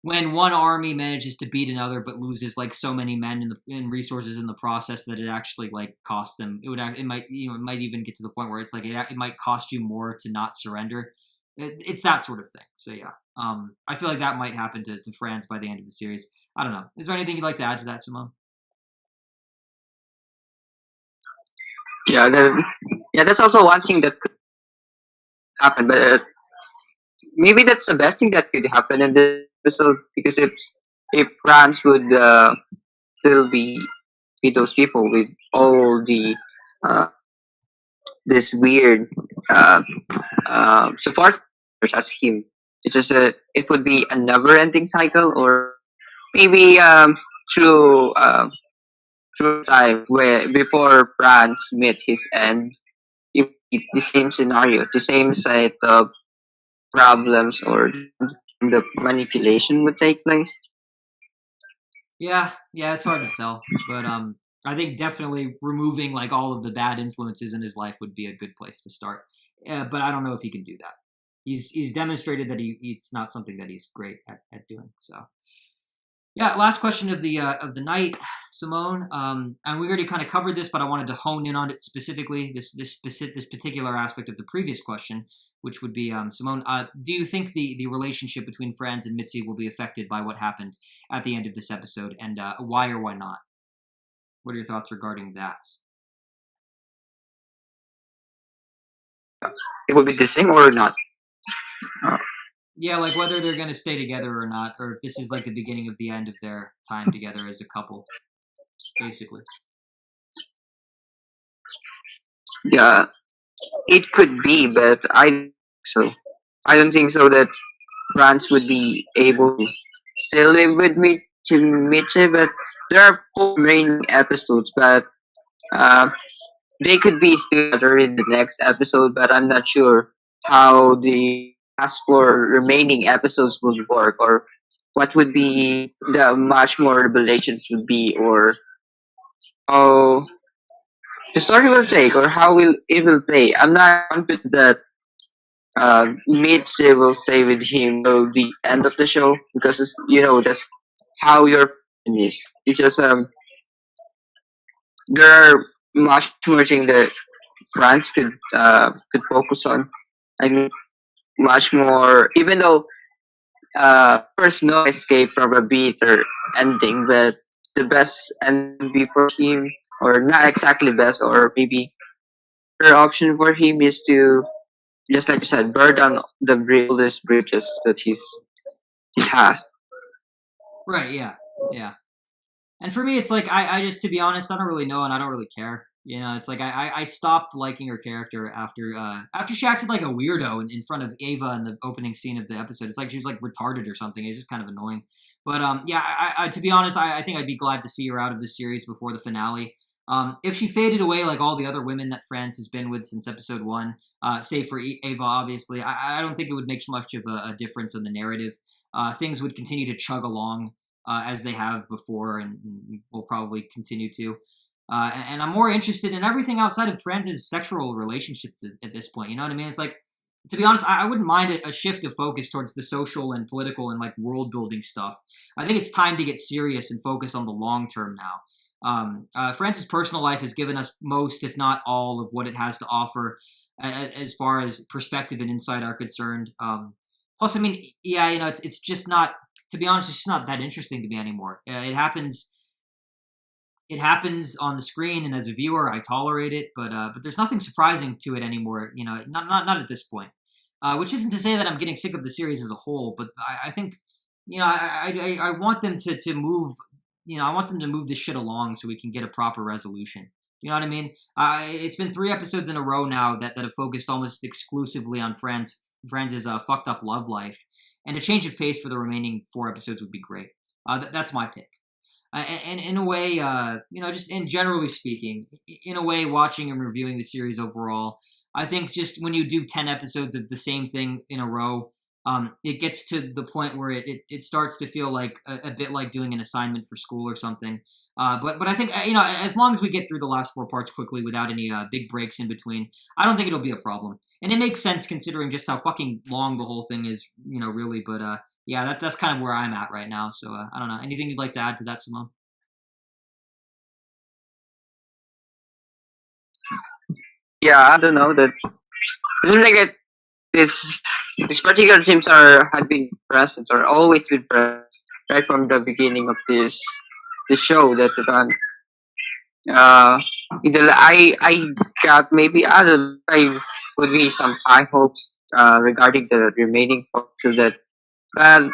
one army manages to beat another but loses like so many men and resources in the process that it actually like cost them, it might even get to the point where it's like it might cost you more to not surrender. It's that sort of thing. So yeah, I feel like that might happen to France by the end of the series. I don't know. Is there anything you'd like to add to that, Simone? Yeah, that's also one thing that could happen, but maybe that's the best thing that could happen in this episode, because if France would still be those people with all the uh, this weird uh, support as him, it would be a never-ending cycle, or maybe through through time where before France met his end, the same scenario, the same set of problems, or the manipulation would take place. Yeah, it's hard to tell, but I think definitely removing like all of the bad influences in his life would be a good place to start. But I don't know if he can do that. He's demonstrated that it's not something that he's great at doing. So yeah, last question of the night, Simone. And we already kind of covered this, but I wanted to hone in on it specifically. This particular aspect of the previous question, which would be Simone. Do you think the relationship between Franz and Mitzi will be affected by what happened at the end of this episode, and why or why not? What are your thoughts regarding that? It would be the same or not. Yeah, like whether they're going to stay together or not, or if this is like the beginning of the end of their time together as a couple, basically. Yeah, it could be, but I don't think so that France would be able to still live with me to Mitchie, but there are 4 main episodes, but uh, they could be still together in the next episode, but I'm not sure how the last 4 remaining episodes would work, or what would be the much more revelations would be, or how the story will take, or how it will play. I'm not confident that Mitzi will stay with him till the end of the show, because that's how your plan is. It's just there are much more things that France could focus on. I mean, much more. Even though first no escape from a bitter ending, but the best ending for him, or not exactly best, or maybe her option for him is to, just like you said, burn down the oldest bridges that he has. Right, yeah. And for me, it's like, I just, to be honest, I don't really know, and I don't really care. It's like I stopped liking her character after she acted like a weirdo in front of Ava in the opening scene of the episode. It's like she was like retarded or something. It's just kind of annoying. But yeah, I to be honest, I think I'd be glad to see her out of the series before the finale. If she faded away like all the other women that France has been with since episode 1, save for Ava, obviously, I don't think it would make much of a difference in the narrative. Things would continue to chug along as they have before, and will probably continue to. And I'm more interested in everything outside of Franz's sexual relationships at this point. You know what I mean? It's like, to be honest, I wouldn't mind a shift of focus towards the social and political and like world building stuff. I think it's time to get serious and focus on the long term now. Friends' personal life has given us most, if not all, of what it has to offer as far as perspective and insight are concerned. Plus, I mean, yeah, it's just not. To be honest, it's just not that interesting to me anymore. It happens. It happens on the screen, and as a viewer, I tolerate it. But there's nothing surprising to it anymore. Not at this point. Which isn't to say that I'm getting sick of the series as a whole, but I think I want them to move. I want them to move this shit along so we can get a proper resolution. You know what I mean? It's been 3 episodes in a row now that have focused almost exclusively on Friends' fucked up love life, and a change of pace for the remaining 4 episodes would be great. That's my take. And in a way, just in generally speaking, in a way, watching and reviewing the series overall, I think just when you do 10 episodes of the same thing in a row, it gets to the point where it starts to feel like a bit like doing an assignment for school or something. But I think, as long as we get through the last 4 parts quickly without any big breaks in between, I don't think it'll be a problem. And it makes sense considering just how fucking long the whole thing is, really. But yeah, that's kind of where I'm at right now. So I don't know. Anything you'd like to add to that, Simone? Yeah, I don't know that. It seems like that these particular teams had been present or always been present right from the beginning of this show that it on. I got maybe I don't know, I would be some high hopes regarding the remaining parts of that. But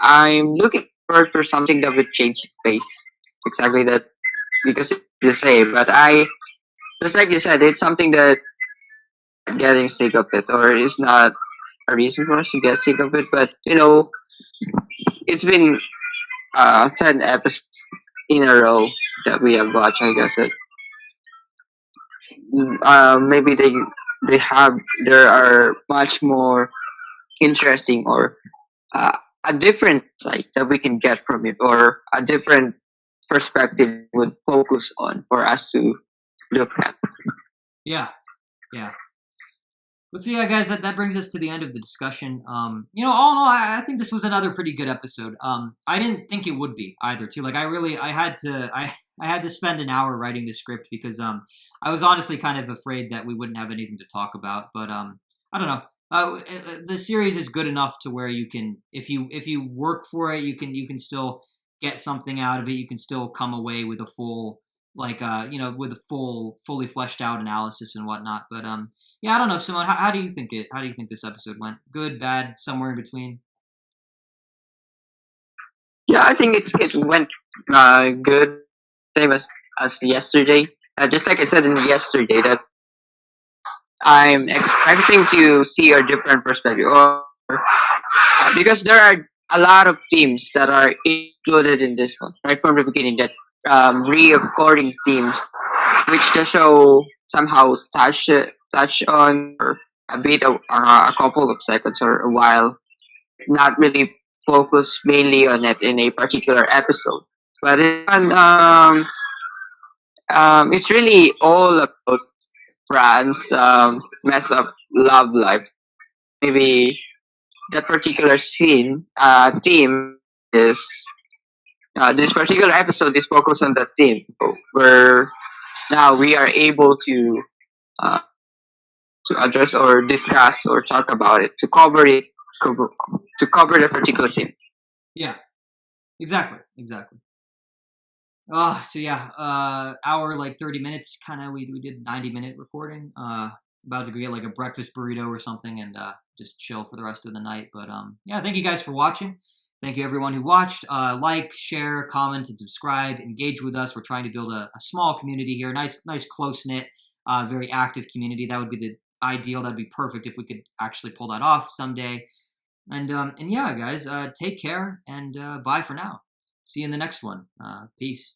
I'm looking forward for something that would change pace. Exactly that because it's the same. But just like you said, it's something that getting sick of it, or it's not a reason for us to get sick of it. But it's been 10 episodes in a row that we have watched. I guess it. Maybe they have there are much more interesting or a different side that we can get from it, or a different perspective would focus on for us to look at. Yeah, yeah. But so yeah, guys, that brings us to the end of the discussion. All in all, I think this was another pretty good episode. I didn't think it would be either, too. Like, I had to spend an hour writing the script because I was honestly kind of afraid that we wouldn't have anything to talk about. But I don't know. The series is good enough to where you can, if you work for it, you can still get something out of it. You can still come away with a full, with a fully fleshed out analysis and whatnot. But yeah, I don't know, Simone. How do you think How do you think this episode went? Good, bad, somewhere in between? Yeah, I think it went good, same as yesterday. Just like I said in yesterday, that I'm expecting to see a different perspective, or because there are a lot of teams that are included in this one right from the beginning. That recording teams, which the show somehow touch on for a bit of a couple of seconds or a while, not really focus mainly on it in a particular episode. But it's really all about Fran's mess up love life. Maybe that particular team is this particular episode is focused on that team, where now we are able uh, to address or discuss or talk about it cover, to cover the particular team. Yeah, exactly. So yeah, hour like 30 minutes, kind of. We did 90-minute recording. About to get like a breakfast burrito or something and just chill for the rest of the night. But yeah, thank you guys for watching. Thank you everyone who watched. Like, share, comment, and subscribe. Engage with us. We're trying to build a small community here. Nice, close knit, very active community. That would be the ideal. That'd be perfect if we could actually pull that off someday. And yeah, guys, take care and bye for now. See you in the next one. Peace.